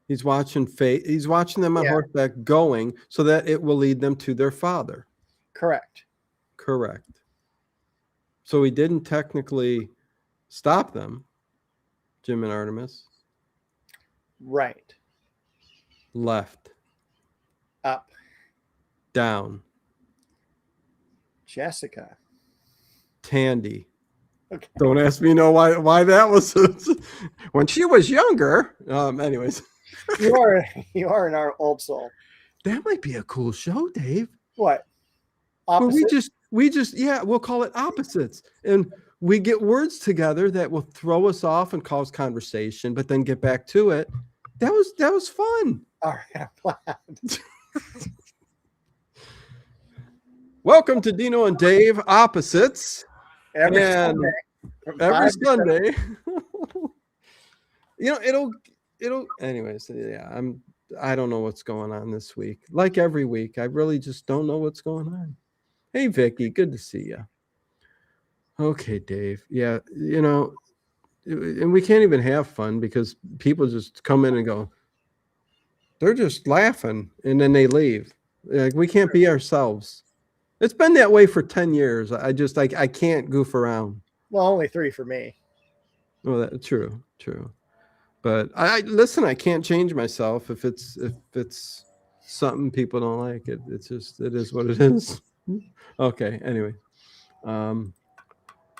He's watching Faith. He's watching them on horseback going so that it will lead them to their father. Correct. So he didn't technically stop them, Jim and Artemis. Right. Left. Up. Down. Jessica. Tandy. Okay. Don't ask me why that was when she was younger. Anyways. You are in our old soul. That might be a cool show, Dave. What? Opposite? We just we'll call it opposites. And we get words together that will throw us off and cause conversation, but then get back to it. That was fun. All right, I'm glad. Welcome to Dino and Dave Opposites. Every Sunday. Every Sunday. You know, it'll anyways, yeah, I don't know what's going on this week. Like every week, I really just don't know what's going on. Hey Vicky, good to see you. Okay, Dave. Yeah, you know, and we can't even have fun because people just come in and go, they're just laughing and then they leave. Like we can't be ourselves. It's been that way for 10 years. I can't goof around. Well, only 3 for me. Well, that's true. But I listen, I can't change myself if it's something people don't like. It is what it is. Okay, anyway.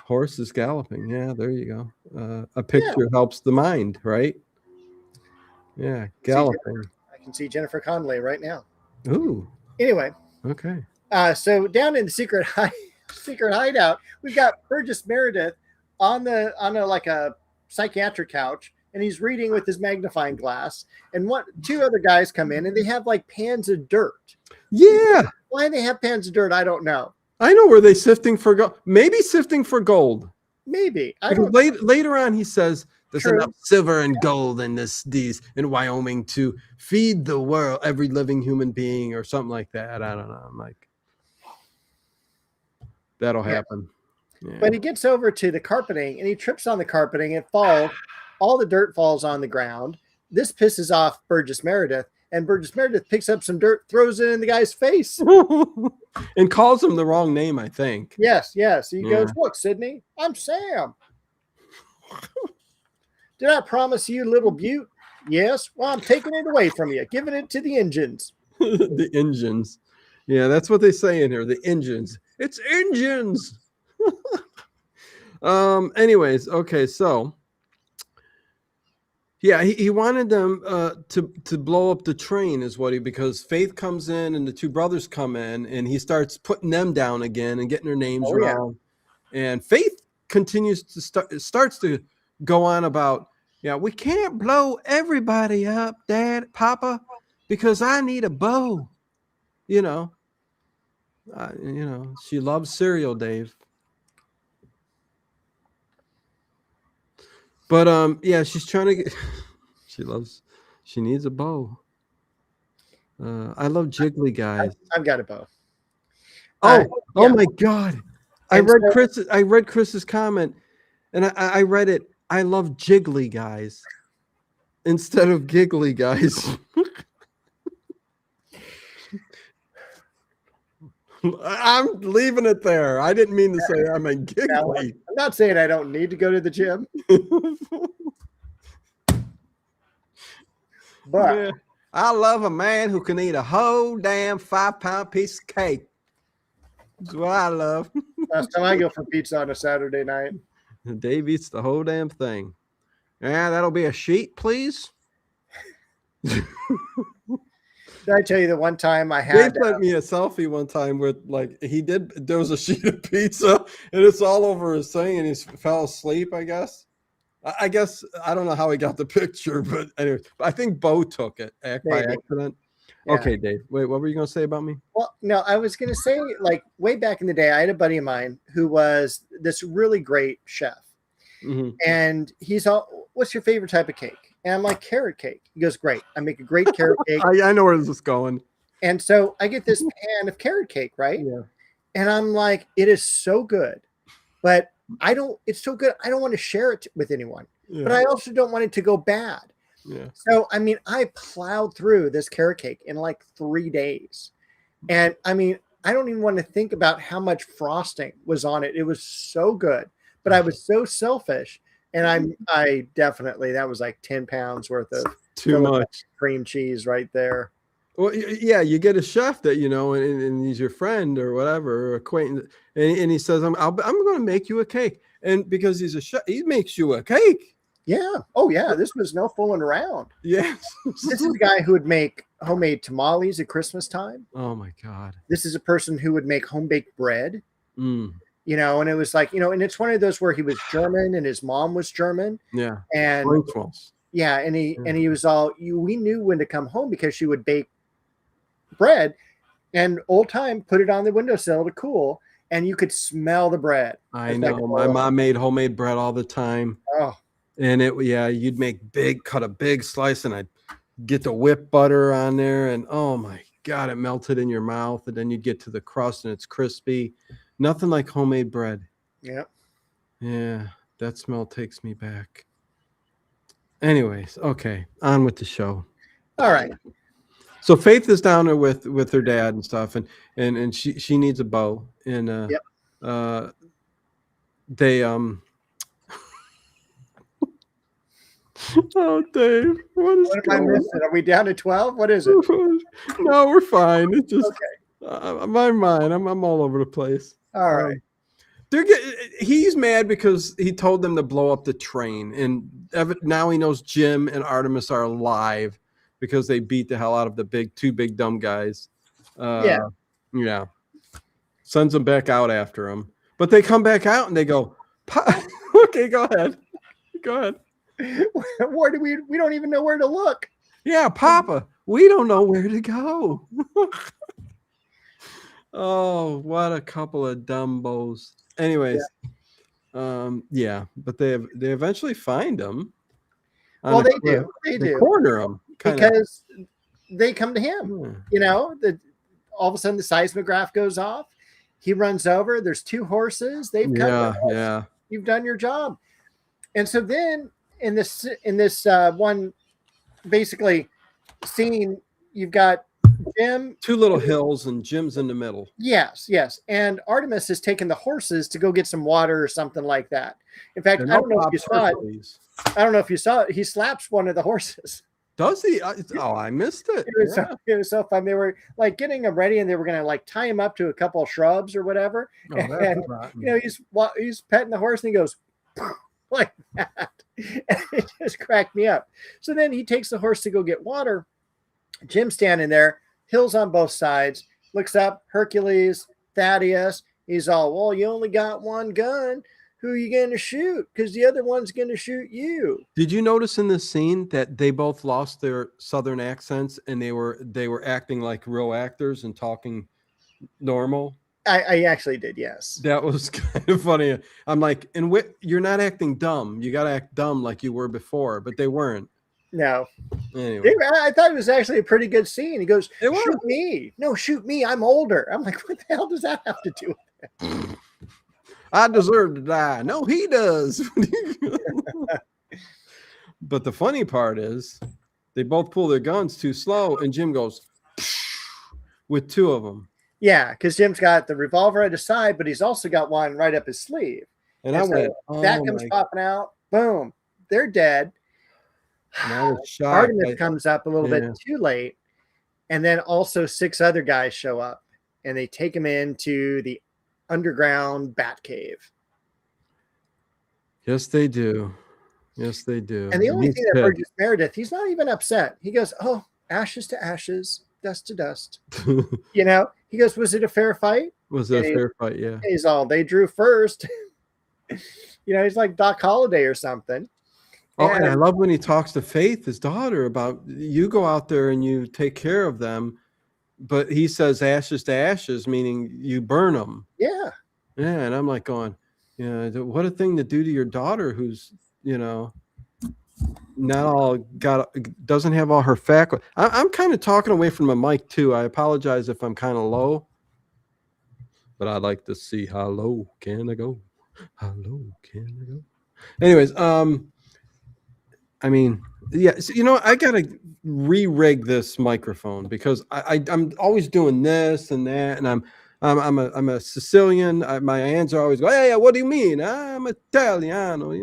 Horse is galloping. Yeah, there you go. A picture helps the mind, right? Yeah, galloping. I can see Jennifer Connelly right now. Ooh. Anyway. Okay. So down in the secret hideout, we've got Burgess Meredith on a psychiatric couch, and he's reading with his magnifying glass. And two other guys come in, and they have like pans of dirt. Yeah. Why they have pans of dirt, I don't know. I know. Were they sifting for gold? Maybe sifting for gold. Maybe. Later on, he says there's enough silver and gold in these in Wyoming to feed the world, every living human being, or something like that. I don't know. I'm like, that'll happen. Yeah. But he gets over to the carpeting and he trips on the carpeting and falls. All the dirt falls on the ground. This pisses off Burgess Meredith, and Burgess Meredith picks up some dirt, throws it in the guy's face. And calls him the wrong name, I think. Yes. He goes, "Look, Sydney, I'm Sam. Did I promise you little Butte? Yes. Well, I'm taking it away from you, giving it to the engines." The engines. Yeah, that's what they say in here. The engines. It's engines. Anyways, okay, so yeah, he wanted them to blow up the train because Faith comes in and the two brothers come in and he starts putting them down again and getting their names wrong. Yeah. And Faith continues to starts to go on about, we can't blow everybody up, Dad, Papa, because I need a bow. She loves cereal, Dave. But she's trying to get she needs a bow. I love jiggly guys. I've got a bow. Oh my God. I read Chris's comment and I read it. I love jiggly guys instead of giggly guys. I'm leaving it there. I didn't mean to say I'm a giggly. I'm not saying I don't need to go to the gym. But I love a man who can eat a whole damn 5-pound piece of cake. That's what I love. Last time I go for pizza on a Saturday night. Dave eats the whole damn thing. Yeah, that'll be a sheet, please. Did I tell you the one time I Dave had sent me a selfie one time with like there was a sheet of pizza and it's all over his thing and he fell asleep, I guess. I guess I don't know how he got the picture, but anyway, I think Bo took it by maybe. accident. Yeah. Okay, Dave. Wait, what were you gonna say about me? Well, no, I was going to say, like, way back in the day, I had a buddy of mine who was this really great chef. Mm-hmm. And he's all, what's your favorite type of cake? And I'm like, carrot cake. He goes, great. I make a great carrot cake. I know where this is going. And so I get this pan of carrot cake, right? Yeah. And I'm like, it is so good, but it's so good. I don't want to share it with anyone, but I also don't want it to go bad. Yeah. So, I mean, I plowed through this carrot cake in like 3 days. And I mean, I don't even want to think about how much frosting was on it. It was so good, but I was so selfish. And I definitely, that was like 10 pounds worth of too much cream cheese right there. Well, yeah, you get a chef that, and he's your friend or whatever, or acquaintance. And he says, I'm going to make you a cake. And because he's a chef, he makes you a cake. Yeah. Oh, yeah. This was no fooling around. Yes. This is a guy who would make homemade tamales at Christmas time. Oh, my God. This is a person who would make home-baked bread. Mm. And it was like, and it's one of those where he was German and his mom was German. Yeah. And yeah. And he was we knew when to come home because she would bake bread and old time put it on the windowsill to cool. And you could smell the bread. I know. My mom made homemade bread all the time. Oh. And you'd cut a big slice and I'd get the whipped butter on there and oh my God, it melted in your mouth. And then you'd get to the crust and it's crispy. Nothing like homemade bread. Yeah. Yeah. That smell takes me back. Anyways. Okay. On with the show. All right. So Faith is down there with her dad and stuff. And she needs a bow. And, they, oh, Dave, what am I missing? Are we down to 12? What is it? No, we're fine. It's just my mind. I'm all over the place. All right. He's mad because he told them to blow up the train, and now he knows Jim and Artemis are alive because they beat the hell out of the two big dumb guys. Yeah. Sends them back out after him, but they come back out and they go, "Okay, go ahead." Where do we don't even know where to look. Yeah, Papa, we don't know where to go. Oh, what a couple of dumbos. Anyways, but they eventually find them. Well, they do. They do. Corner them because they come to him. All of a sudden the seismograph goes off. He runs over. There's 2 horses. They've come. Yeah. You've done your job. And so then in this one basically scene, you've got Jim, 2 little hills, and Jim's in the middle. Yes. And Artemis has taken the horses to go get some water or something like that. In fact, I don't know if you saw it. He slaps one of the horses. Does he? I missed it. It was so fun. They were like getting him ready, and they were going to like tie him up to a couple of shrubs or whatever. And he's petting the horse, and he goes like that. And it just cracked me up. So then he takes the horse to go get water. Jim's standing there, hills on both sides, looks up, Hercules, Thaddeus. He's all, well, you only got one gun. Who are you going to shoot? Because the other one's going to shoot you. Did you notice in this scene that they both lost their Southern accents and they were acting like real actors and talking normal? I actually did, yes. That was kind of funny. I'm like, you're not acting dumb. You got to act dumb like you were before, but they weren't. No. Anyway. I thought it was actually a pretty good scene. He goes, shoot me. No, shoot me. I'm older. I'm like, what the hell does that have to do with it? I deserve to die. No, he does. But the funny part is they both pull their guns too slow, and Jim goes with 2 of them. Yeah, because Jim's got the revolver at his side, but he's also got one right up his sleeve. And I went, that comes popping out. Boom. They're dead. Artemis comes up a little bit too late. And then also 6 other guys show up, and they take him into the underground bat cave. Yes, they do. Yes, they do. And the only These thing that kids. Burgess Meredith, he's not even upset. He goes, "Oh, ashes to ashes, dust to dust." You know, he goes, "Was it a fair fight?" Was it And a fair fight? Yeah. he's all, "They drew first." You know, he's like Doc Holliday or something. Oh, and I And love when he talks to Faith, his daughter, about you go out there and you take care of them, but he says ashes to ashes, meaning you burn them. yeah, Yeah, and I'm like going, what a thing to do to your daughter, who's not all doesn't have all her faculty. I'm kind of talking away from the mic too. I apologize if I'm kind of low, but I'd like to see how low can I go? How low can I go? Anyways, I mean, yeah, so, I gotta re-rig this microphone because I'm always doing this and that, and I'm a Sicilian. My aunts are always go, "Hey, what do you mean? I'm Italiano."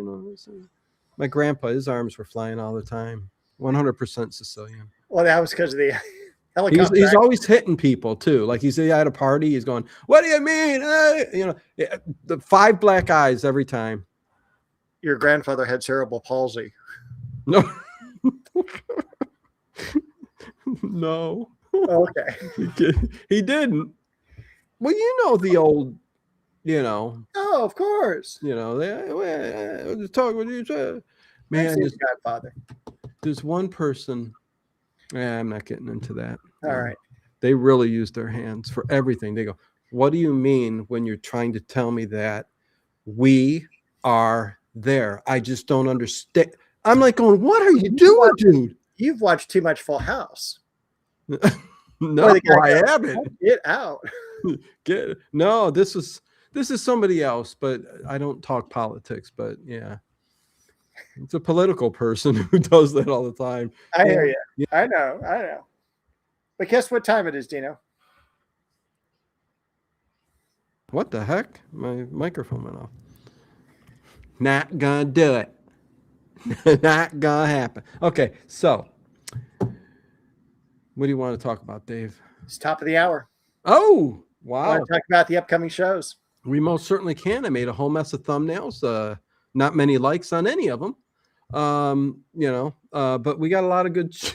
My grandpa, his arms were flying all the time. 100% Sicilian. well, that was because of the helicopter. He's always hitting people too. Like he's at a party, he's going, "What do you mean?" The 5 black eyes every time. Your grandfather had cerebral palsy. No. No. Okay. He didn't. Well, the old, Oh, of course. they talk with you. I've Man, seen The Godfather. there's one person. I'm not getting into that. All right. They really use their hands for everything. They go, "What do you mean when you're trying to tell me that we are there? I just don't understand." I'm like going, "What are you doing, dude?" You've watched too much Full House. No, I haven't. Get out. No, this is somebody else, but I don't talk politics. But yeah, it's a political person who does that all the time. I hear you. Yeah. I know. But guess what time it is, Dino? What the heck? My microphone went off. Not gonna do it. Not gonna happen. Okay, so what do you want to talk about, Dave? It's top of the hour. Oh, I wow. want to talk about the upcoming shows. We most certainly can. I made a whole mess of thumbnails. Not many likes on any of them. But we got a lot of good shows.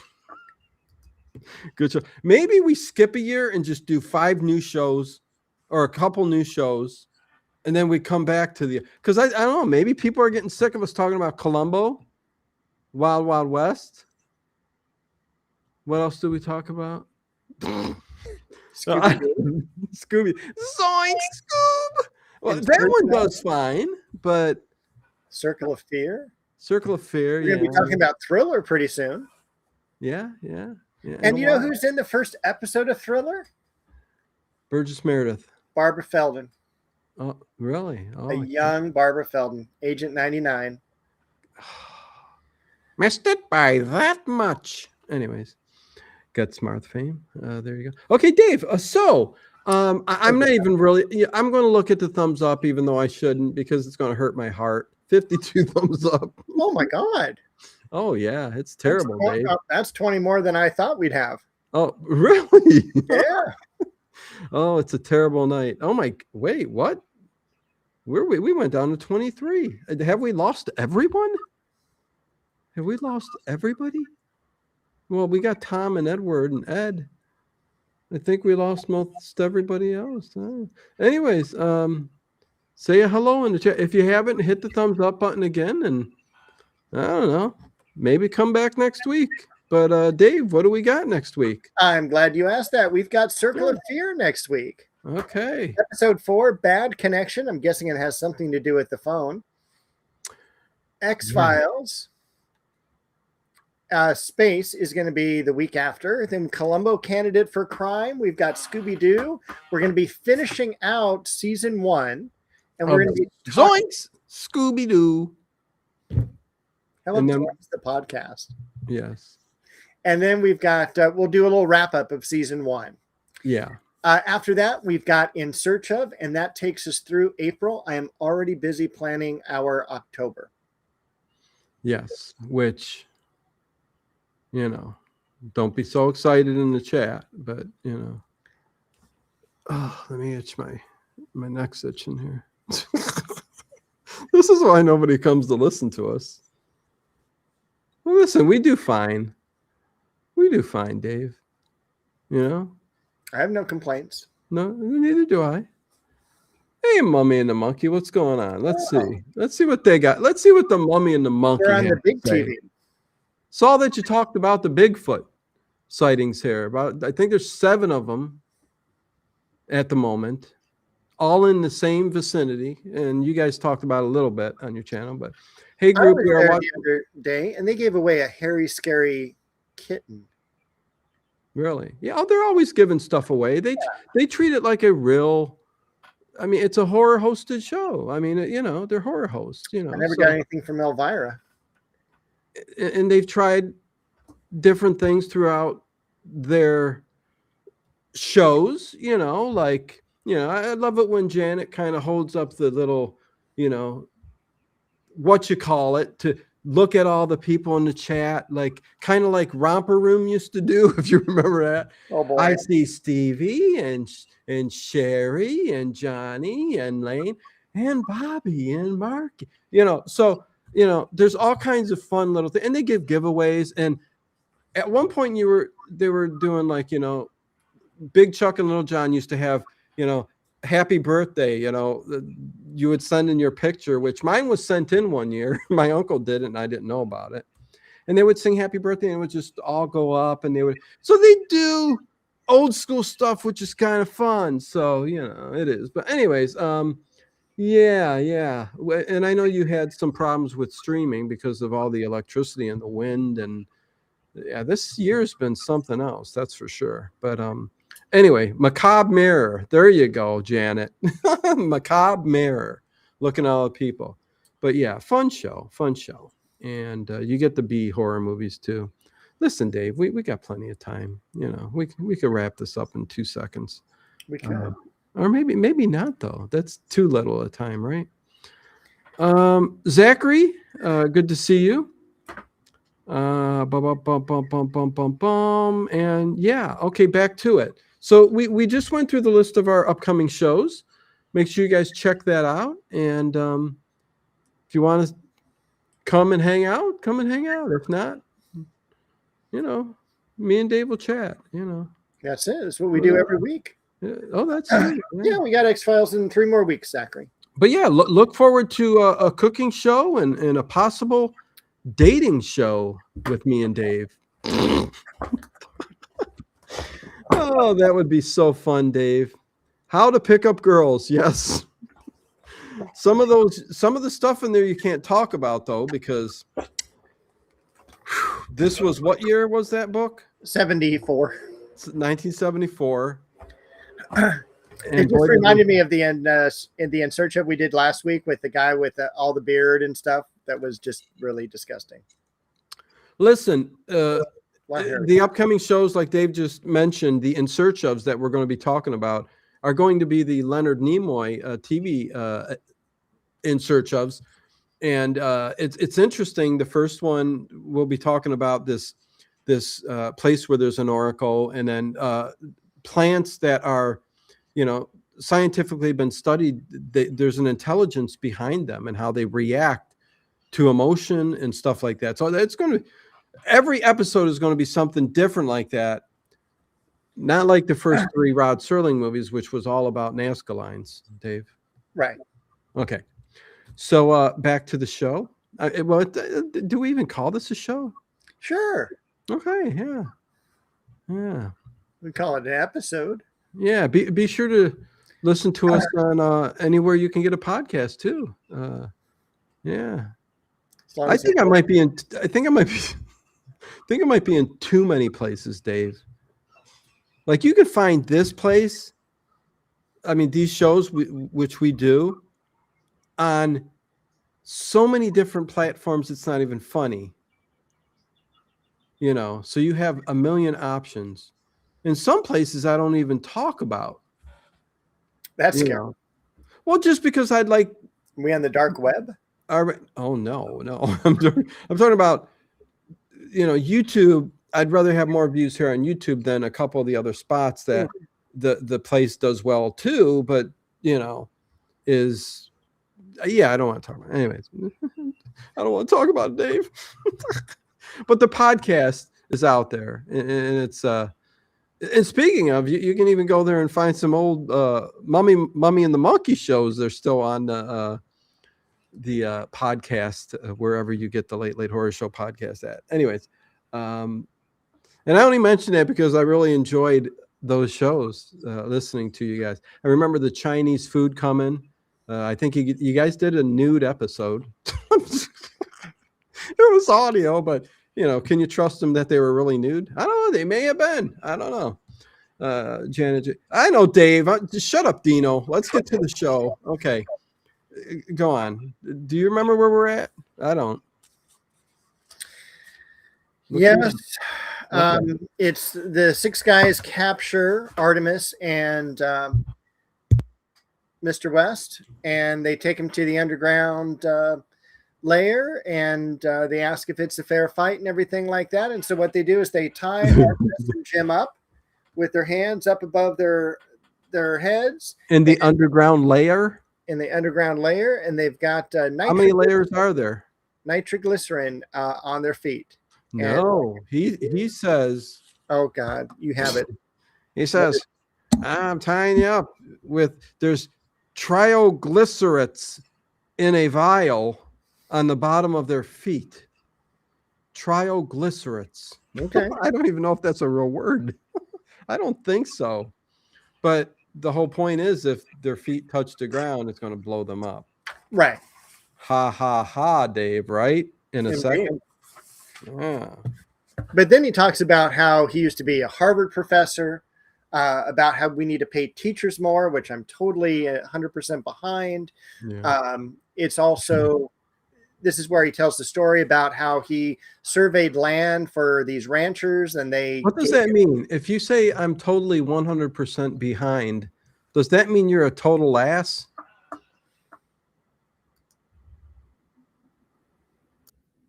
Maybe we skip a year and just do 5 new shows or a couple new shows, and then we come back to because I don't know, maybe people are getting sick of us talking about Columbo, Wild Wild West. What else do we talk about? Scooby-Doo. Scooby. Zoink, Scoob. Well, And that one does fine, but Circle of Fear. Circle of Fear. We're going to be talking about Thriller pretty soon. Yeah. And you know who's in the first episode of Thriller? Burgess Meredith. Barbara Feldon. Oh, really? Oh, A young Barbara Feldon, Agent 99. Missed it by that much. Anyways, got Smart fame. There you go. Okay, Dave. I'm not even really. I'm going to look at the thumbs up, even though I shouldn't, because it's going to hurt my heart. 52 thumbs up. Oh my God. Oh yeah, it's terrible, Dave. That's 20 more than I thought we'd have. Oh really? Yeah. Oh, it's a terrible night. Oh my. Wait, what? We went down to 23. Have we lost everyone? Have we lost everybody? Well, we got Tom and Edward and Ed. I think we lost most everybody else. Anyways, say a hello in the chat. If you haven't, hit the thumbs up button again, and I don't know, maybe come back next week. But Dave, what do we got next week? I'm glad you asked that. We've got Circle of Fear next week. Okay. Episode 4, Bad Connection. I'm guessing it has something to do with the phone. X-Files. Space is going to be the week after. Then Columbo, Candidate for Crime. We've got Scooby-Doo. We're going to be finishing out season 1. And we're going to be Zoinks! Scooby-Doo. Hello, the podcast. Yes. And then we've got, we'll do a little wrap-up of season 1. Yeah. After that, we've got In Search Of, and that takes us through April. I am already busy planning our October. Yes, which, don't be so excited in the chat, but, oh, let me itch my neck's itching here. This is why nobody comes to listen to us. Well, listen, we do fine. We do fine, Dave. You know? I have no complaints. No, neither do I. Hey, Mummy and the Monkey, what's going on? Let's see. Let's see what they got. Let's see what the Mummy and the Monkey We're on have the big to say. TV. Saw that you talked about the Bigfoot sightings here. About, I think there's 7 of them at the moment, all in the same vicinity. And you guys talked about it a little bit on your channel. But hey, I group, was we are there watching. the other day, and they gave away a hairy, scary kitten. Really? Yeah, oh, they're always giving stuff away. They treat it like a real. I mean, it's a horror hosted show. I mean, you know, they're horror hosts. You know, I never so- got anything from Elvira. and they've tried different things throughout their shows, you know, like, you know, I love it when Janet kind of holds up the little, you know, what you call it, to look at all the people in the chat, like kind of like Romper Room used to do, if you remember that. Oh boy. I see Stevie and Sherry and Johnny and Lane and Bobby and Mark, you know, so, you know, there's all kinds of fun little things, and they give giveaways. And at one point they were doing, like, you know, Big Chuck and Little John used to have, you know, happy birthday, you know, you would send in your picture, which mine was sent in one year. My uncle did it and I didn't know about it. And they would sing happy birthday and it would just all go up, and so they do old school stuff, which is kind of fun. So, you know, it is. But anyways, yeah. And I know you had some problems with streaming because of all the electricity and the wind, and yeah, this year's been something else, that's for sure. But anyway, Macabre Mirror. There you go, Janet. Macabre Mirror. Looking at all the people. But yeah, fun show. And you get the B horror movies too. Listen, Dave, we got plenty of time. You know, we could wrap this up in 2 seconds. We can. Or maybe not, though. That's too little a time, right? Zachary, good to see you. And yeah, okay, back to it. So we just went through the list of our upcoming shows. Make sure you guys check that out. And if you want to come and hang out, come and hang out. If not, you know, me and Dave will chat, you know. That's it. That's what we do every week. Yeah. Oh, that's it. Yeah, we got X-Files in 3 more weeks, Zachary. But yeah, look forward to a cooking show and a possible dating show with me and Dave. Oh, that would be so fun, Dave. How to pick up girls. Yes. Some of the stuff in there you can't talk about, though, because this was, what year was that book? 74. 1974. It just reminded me of the end in the In Search Of we did last week with the guy with all the beard and stuff. That was just really disgusting. Listen, Wow. the upcoming shows, like Dave just mentioned, the In Search Ofs that we're going to be talking about are going to be the Leonard Nimoy TV In Search Ofs. And it's interesting. The first one, we'll be talking about this place where there's an oracle, and then plants that are, you know, scientifically been studied. There's an intelligence behind them and how they react to emotion and stuff like that. So it's going to, every episode is going to be something different like that. Not like the first 3 Rod Serling movies, which was all about Nazca lines, Dave. Right. Okay. So back to the show. Well, do we even call this a show? Sure. Okay. Yeah. We call it an episode. Yeah. Be sure to listen to us on anywhere you can get a podcast too. Yeah. I think I might be in too many places, Dave. Like, you could find this place, I mean, these shows which we do, on so many different platforms, it's not even funny. You know, so you have a million options. In some places I don't even talk about. That's scary. Know. Well, just because I'd like. We on the dark web? Oh no. I'm talking about, you know, YouTube. I'd rather have more views here on YouTube than a couple of the other spots that the place does well too. But, you know, I don't want to talk about it. Anyways, I don't want to talk about it, Dave. But the podcast is out there, and it's and speaking of, you can even go there and find some old Mummy and the Monkey shows. They're still on the podcast wherever you get the Late Horror Show podcast at. Anyways, and I only mention that because I really enjoyed those shows, listening to you guys. I remember the Chinese food coming. I think you guys did a nude episode. It was audio, but can you trust them that they were really nude? I don't know. They may have been. I don't know. Janet, I know, Dave. Just shut up, Dino. Let's get to the show. Okay, go on. Do you remember where we're at? I don't. Yes. It's the 6 guys capture Artemis and Mr. West, and they take him to the underground layer, and they ask if it's a fair fight and everything like that. And so what they do is they tie Artemis and Jim up with their hands up above their heads in the underground layer. In the underground layer, and they've got how many layers are there? Nitroglycerin on their feet. No, he says. Oh God, you have it. He says, "I'm tying you up there's trioglycerates in a vial on the bottom of their feet." Trioglycerates. Okay. I don't even know if that's a real word. I don't think so. But the whole point is, if their feet touch the ground, it's going to blow them up. Right. Ha ha ha, Dave. Right? In a second. Yeah. But then he talks about how he used to be a Harvard professor, about how we need to pay teachers more, which I'm totally 100% behind. Yeah. It's also, this is where he tells the story about how he surveyed land for these ranchers, and What does that mean? If you say I'm totally 100% behind, does that mean you're a total ass?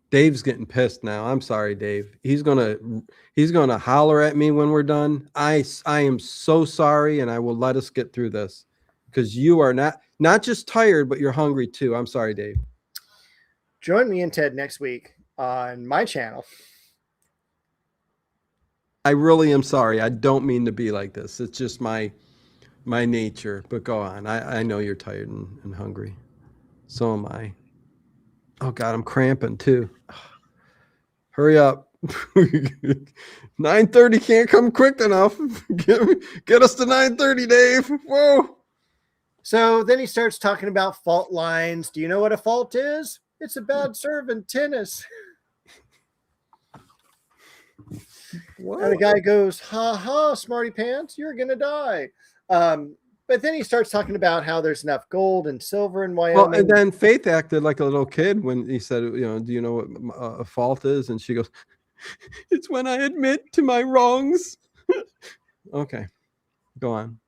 Dave's getting pissed now. I'm sorry, Dave. He's gonna holler at me when we're done. I am so sorry, and I will let us get through this because you are not just tired, but you're hungry too. I'm sorry, Dave. Join me and Ted next week on my channel. I really am sorry. I don't mean to be like this. It's just my nature. But go on. I know you're tired and hungry. So am I. Oh God, I'm cramping too. Hurry up. 9:30 can't come quick enough. Get us to 9:30, Dave. Whoa. So then he starts talking about fault lines. Do you know what a fault is? It's a bad serve in tennis. What? And the guy goes, ha ha, smarty pants, you're going to die. But then he starts talking about how there's enough gold and silver in Wyoming. Well, and then Faith acted like a little kid when he said, do you know what a fault is? And she goes, it's when I admit to my wrongs. Okay, go on.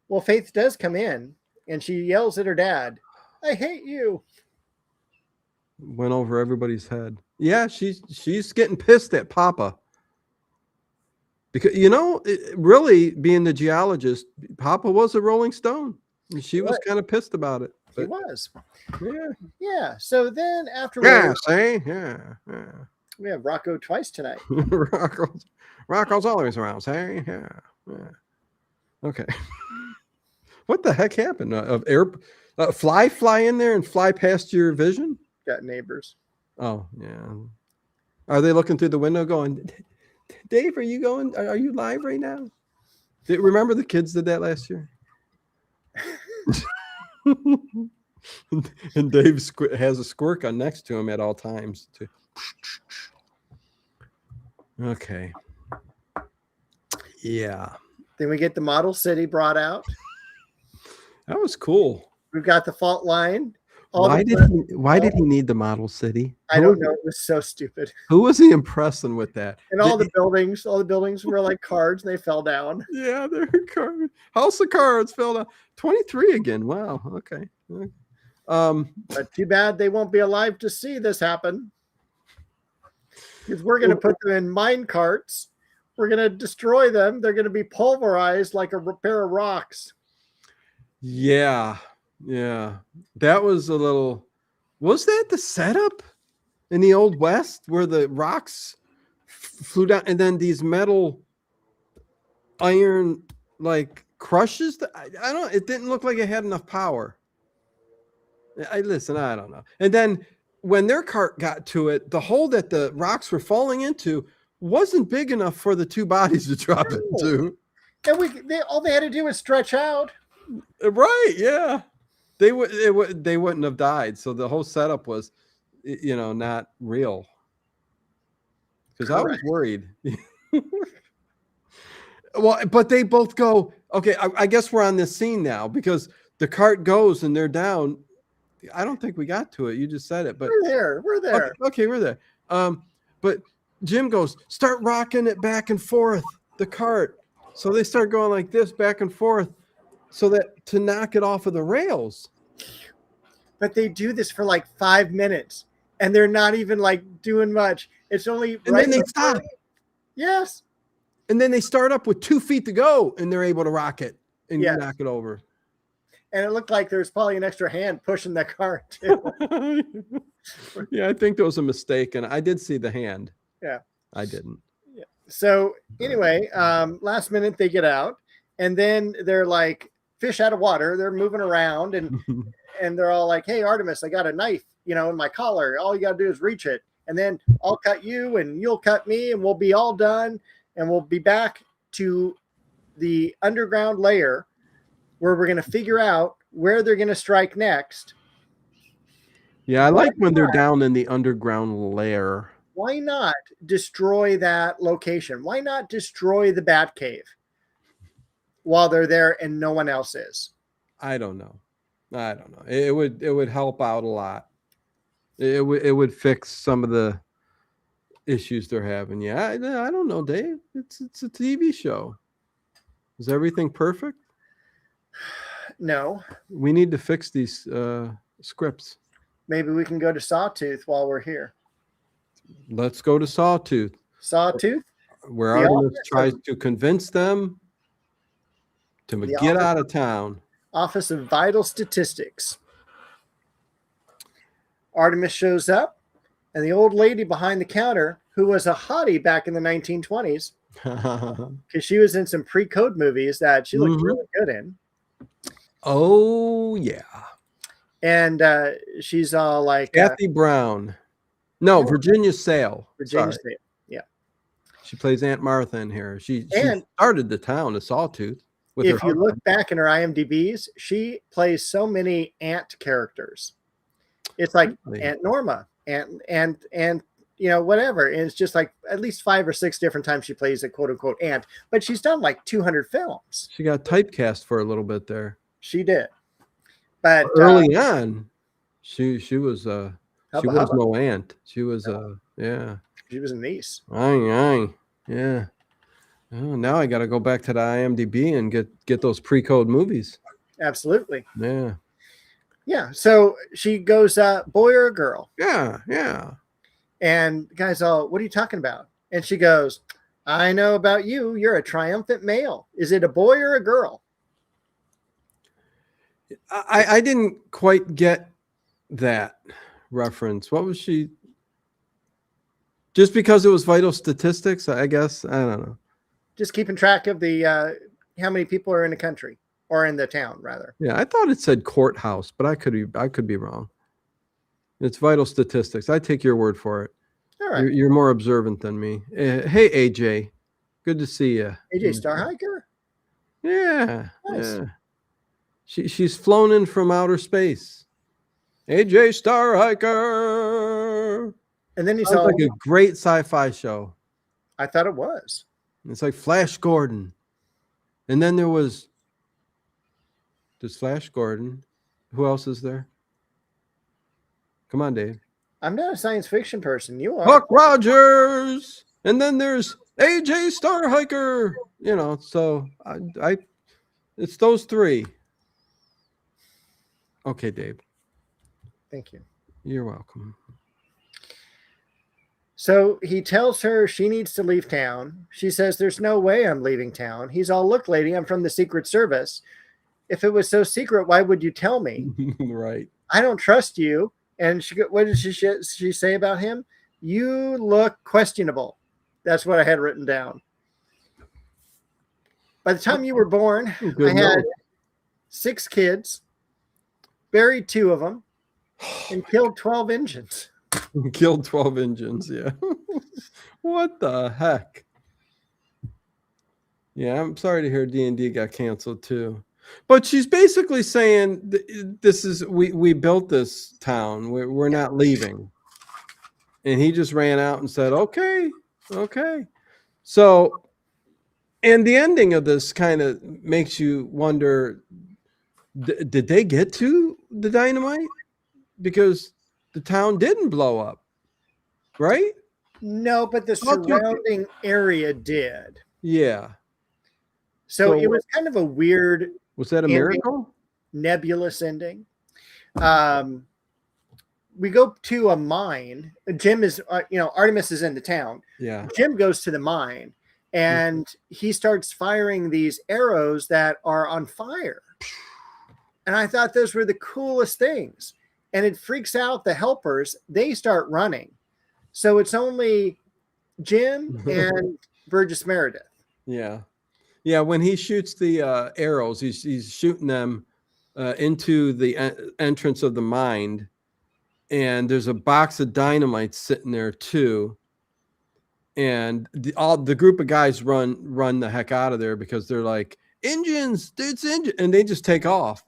Well, Faith does come in, and she yells at her dad, I hate you. Went over everybody's head. Yeah, she's getting pissed at Papa. Because, really being the geologist, Papa was a Rolling Stone. And she was kind of pissed about it. He was. Yeah. Yeah. So then afterwards. Yeah, see? Yeah. We have Rocco twice tonight. Rocco's always around, see? Yeah. Okay. What the heck happened? Fly in there and fly past your vision? Got neighbors. Oh, yeah. Are they looking through the window going, Dave, are you live right now? Remember the kids did that last year? And Dave has a squirt gun next to him at all times. Okay. Yeah. Then we get the model city brought out. That was cool. We've got the fault line. Why did he need the model city? I don't know. It was so stupid. Who was he impressing with that? And all the buildings were like cards and they fell down. Yeah, they're cards. House of Cards fell down. 23 again. Wow. Okay. But too bad they won't be alive to see this happen. Because we're going to put them in mine carts. We're going to destroy them. They're going to be pulverized like a pair of rocks. Yeah. Yeah. That was a little. Was that the setup in the Old West where the rocks flew down, and then these metal iron like crushes. I don't. It didn't look like it had enough power. I don't know. And then when their cart got to it, the hole that the rocks were falling into wasn't big enough for the two bodies to drop into. And all they had to do was stretch out. Right? Yeah. They wouldn't have died. So the whole setup was, not real. Because I was worried. Well, but they both go, okay, I guess we're on this scene now because the cart goes and they're down. I don't think we got to it. You just said it, but we're there. Okay, we're there. But Jim goes, start rocking it back and forth, the cart. So they start going like this back and forth so that to knock it off of the rails. But they do this for like 5 minutes and they're not even like doing much. It's only and then they stop. Yes. And then they start up with 2 feet to go and they're able to rock it and knock it over. And it looked like there's probably an extra hand pushing the cart too. Yeah, I think there was a mistake, and I did see the hand. Yeah, I didn't. Yeah. So anyway, last minute they get out, and then they're like fish out of water. They're moving around, and they're all like, "Hey, Artemis, I got a knife, in my collar. All you got to do is reach it, and then I'll cut you, and you'll cut me, and we'll be all done, and we'll be back to the underground layer." Where we're going to figure out where they're going to strike next. Yeah, I like when they're down in the underground lair. Why not destroy that location? Why not destroy the Batcave while they're there and no one else is? I don't know. It would help out a lot. It would fix some of the issues they're having. Yeah, I don't know, Dave. It's a TV show. Is everything perfect? No. We need to fix these scripts. Maybe we can go to Sawtooth while we're here. Let's go to Sawtooth. Sawtooth? Where Artemis tries to convince them to get out of town. Office of Vital Statistics. Artemis shows up, and the old lady behind the counter, who was a hottie back in the 1920s, because she was in some pre-code movies that she looked really good in. Oh, yeah. And she's all like... Kathy Brown. No, Virginia Sale. Virginia Sale, yeah. She plays Aunt Martha in here. She started the town of Sawtooth. If you look back in her IMDb's, she plays so many aunt characters. It's like Aunt Norma, and whatever. And it's just like at least 5 or 6 different times she plays a quote unquote aunt. But she's done like 200 films. She got typecast for a little bit there. She did, but early on, she was she was no aunt. She was she was a niece. Yeah. Oh, now I got to go back to the IMDb and get those pre-code movies. Absolutely. Yeah. Yeah. So she goes, boy or a girl? Yeah. And the guy's all, what are you talking about? And she goes, I know about you. You're a triumphant male. Is it a boy or a girl? I didn't quite get that reference. What was she? Just because it was Vital Statistics, I guess. I don't know. Just keeping track of the how many people are in the country or in the town, rather. Yeah, I thought it said courthouse, but I could be wrong. It's Vital Statistics. I take your word for it. All right. You're more observant than me. Hey, AJ, good to see you. AJ Starhiker. Yeah. Nice. Yeah. She's flown in from outer space. AJ Starhiker. And then he's Sounds like a great sci-fi show. I thought it was. It's like Flash Gordon. And then there's Flash Gordon. Who else is there? Come on, Dave. I'm not a science fiction person. You are. Buck Rogers. And then there's AJ Starhiker. So I it's those 3. Okay, Dave. Thank you. You're welcome. So he tells her she needs to leave town. She says, there's no way I'm leaving town. He's all, look, lady, I'm from the Secret Service. If it was so secret, why would you tell me? Right. I don't trust you. And what did she say about him? You look questionable. That's what I had written down. By the time you were born, Good I had note. 6 kids, buried 2 of them, and killed 12 engines. Killed 12 engines. Yeah. What the heck? Yeah, I'm sorry to hear D&D got canceled too. But she's basically saying this is we built this town. We're not leaving. And he just ran out and said, "Okay, okay." So, and the ending of this kind of makes you wonder, did they get to the dynamite? Because the town didn't blow up, right? No, but the surrounding area did. Yeah. So it was kind of a weird, was that a ending, miracle? nebulous ending. We go to a mine. Jim is, Artemis is in the town. Yeah. Jim goes to the mine and he starts firing these arrows that are on fire. And I thought those were the coolest things. And it freaks out the helpers. They start running. So it's only Jim and Burgess Meredith. Yeah. Yeah. When he shoots the arrows, he's shooting them into the entrance of the mine. And there's a box of dynamite sitting there too. And the group of guys run the heck out of there because they're like, engines, it's engine, and they just take off.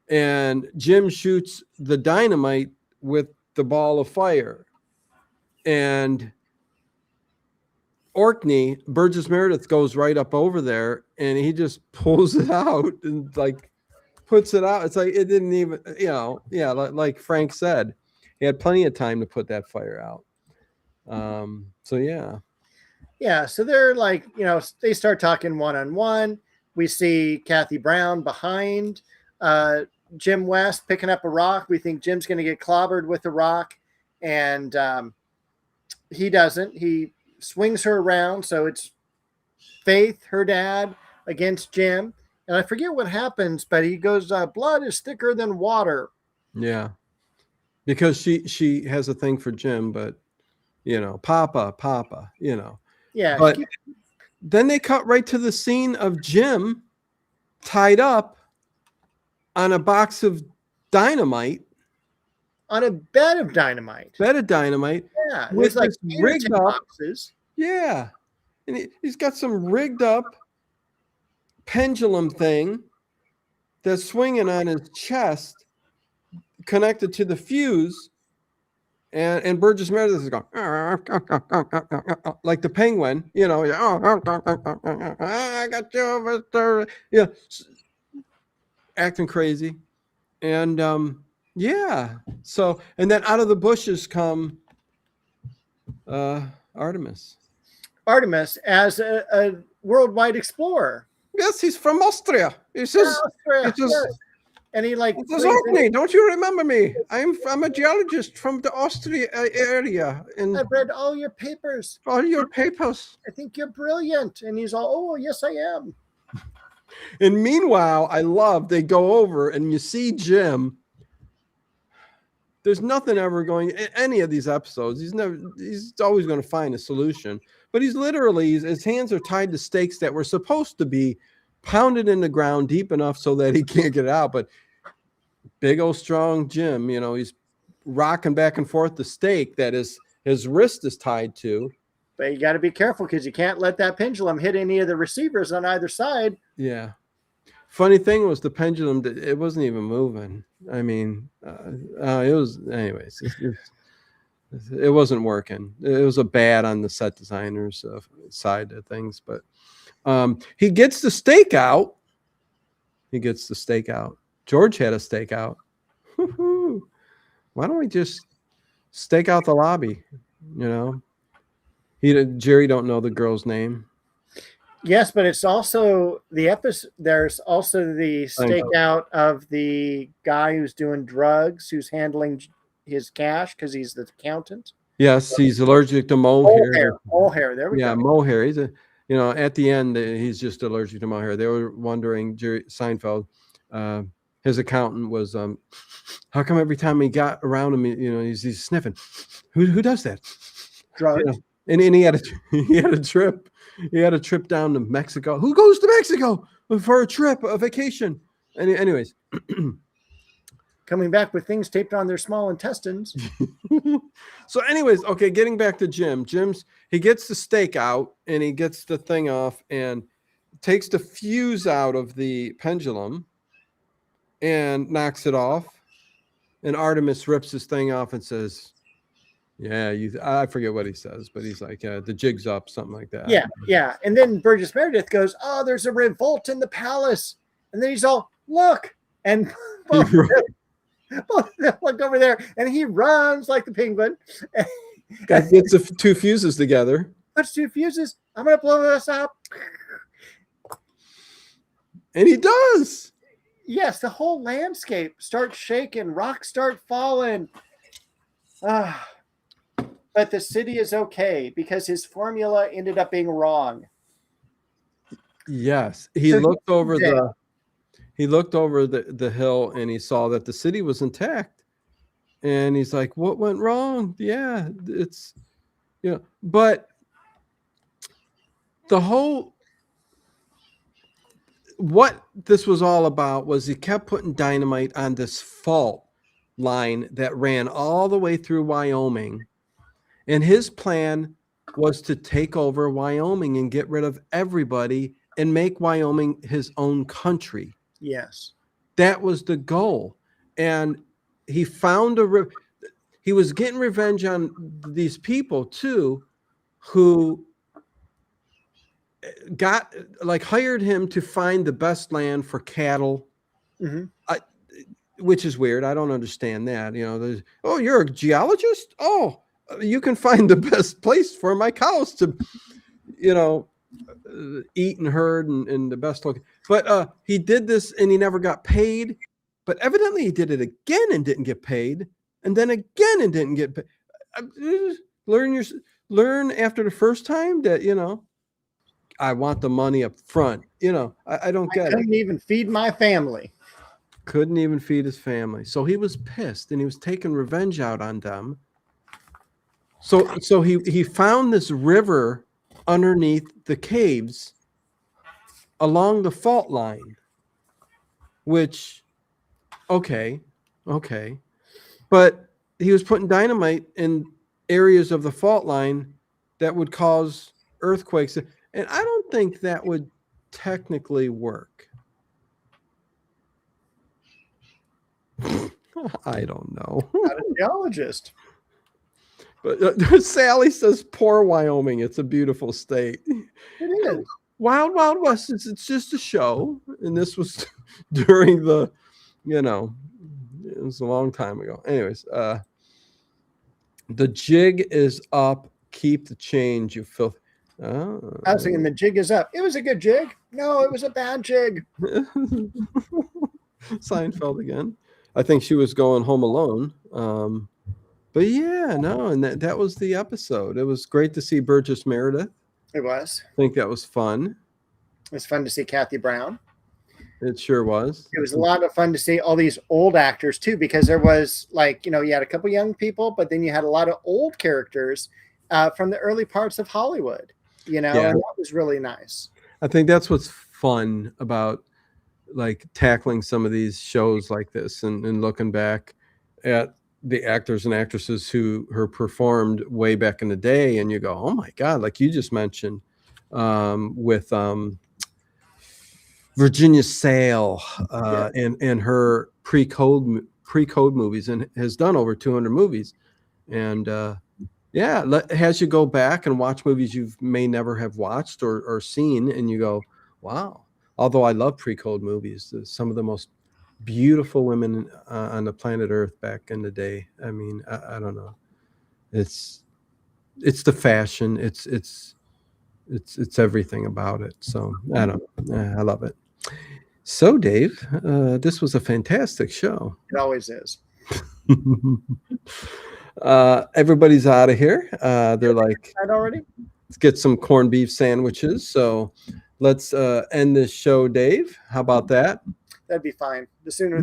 And Jim shoots the dynamite with the ball of fire. And Orkney, Burgess Meredith, goes right up over there and he just pulls it out and like puts it out. It's like it didn't even, like Frank said, he had plenty of time to put that fire out. So yeah. Yeah, so they're like, they start talking one-on-one. We see Kathy Brown behind Jim West picking up a rock. We think Jim's going to get clobbered with the rock, and he doesn't. He swings her around, so it's Faith, her dad, against Jim. And I forget what happens, but he goes, blood is thicker than water. Yeah. Because she has a thing for Jim, but, Papa, Yeah. But then they cut right to the scene of Jim tied up on a box of dynamite. On a bed of dynamite. Yeah. With like rigged up boxes. Yeah. And he's got some rigged up pendulum thing that's swinging on his chest, connected to the fuse. And Burgess Meredith is going like the penguin, I got you over there. Yeah, acting crazy. And so, and then out of the bushes come Artemis as a worldwide explorer. Yes, he's from Austria. He says, Austria, yes. And he like, Orkney, don't you remember me? I'm a geologist from the Austria area. And I've read all your papers. I think you're brilliant. And he's all, oh, yes, I am. And meanwhile, they go over and you see Jim. There's nothing ever going in any of these episodes. He's always going to find a solution. But he's literally, his hands are tied to stakes that were supposed to be pounded in the ground deep enough so that he can't get out. But big old strong Jim, he's rocking back and forth the stake that his wrist is tied to. But you got to be careful because you can't let that pendulum hit any of the receivers on either side. Yeah. Funny thing was the pendulum, it wasn't even moving. I mean, it was, anyways, it wasn't working. It was a bad on the set designer's side of things. But he gets the stake out. George had a stake out. Why don't we just stake out the lobby? Jerry don't know the girl's name. Yes, but it's also the episode. There's also the stakeout of the guy who's doing drugs, who's handling his cash because he's the accountant. Yes, he's allergic to mohair. Mohair. There we go. Yeah, mohair. He's at the end, he's just allergic to mohair. They were wondering, Jerry Seinfeld his accountant was, how come every time he got around him, he's sniffing? Who does that? Drugs. And he had a trip. He had a trip down to Mexico. Who goes to Mexico for a trip, a vacation? Anyways. Coming back with things taped on their small intestines. So anyways, okay, getting back to Jim. He gets the stake out and he gets the thing off and takes the fuse out of the pendulum and knocks it off. And Artemis rips his thing off and says, yeah, I forget what he says, but he's like, the jig's up, something like that. Yeah. And then Burgess Meredith goes, oh, there's a revolt in the palace. And then he's all, look. And both of them look over there, and he runs like the penguin. Guy gets the two fuses together. Puts two fuses. I'm going to blow this up. And he does. Yes, the whole landscape starts shaking. Rocks start falling. But the city is okay because his formula ended up being wrong. Yes. He looked over the hill and he saw that the city was intact. And he's like, what went wrong? Yeah, it's, but what this was all about was he kept putting dynamite on this fault line that ran all the way through Wyoming. And his plan was to take over Wyoming and get rid of everybody and make Wyoming his own country. Yes. That was the goal. And he found he was getting revenge on these people too, who hired him to find the best land for cattle, which is weird. I don't understand that. Oh, you're a geologist? Oh, you can find the best place for my cows to, eat and herd and the best look. But he did this and he never got paid. But evidently he did it again and didn't get paid, and then again and didn't get paid. Learn after the first time that I want the money up front. I don't get it. Couldn't even feed my family. Couldn't even feed his family. So he was pissed and he was taking revenge out on them. So he found this river underneath the caves along the fault line, which, okay. But he was putting dynamite in areas of the fault line that would cause earthquakes. And I don't think that would technically work. I don't know. Not a geologist. But Sally says, poor Wyoming. It's a beautiful state. It is. Wild, Wild West. It's just a show. And this was during the, it was a long time ago. Anyways, the jig is up. Keep the change, you filth. I was thinking the jig is up. It was a good jig. No, it was a bad jig. Seinfeld again. I think she was going home alone. But yeah, no, and that was the episode. It was great to see Burgess Meredith. It was. I think that was fun. It was fun to see Kathy Brown. It sure was. It was a lot of fun to see all these old actors too, because there was you had a couple young people, but then you had a lot of old characters from the early parts of Hollywood, and that was really nice. I think that's what's fun about tackling some of these shows like this and looking back at the actors and actresses who performed way back in the day, and you go, oh my God, like you just mentioned with Virginia Sale and her pre-code movies, and has done over 200 movies, and has you go back and watch movies you may never have watched or seen, and you go, wow. Although I love pre-code movies, some of the most beautiful women on the planet Earth back in the day. I mean, I don't know. It's the fashion. It's everything about it. So I don't know. I love it. So Dave, this was a fantastic show. It always is. Everybody's out of here. They're like, already? Let's get some corned beef sandwiches. So let's end this show, Dave. How about that? That'd be fine. The sooner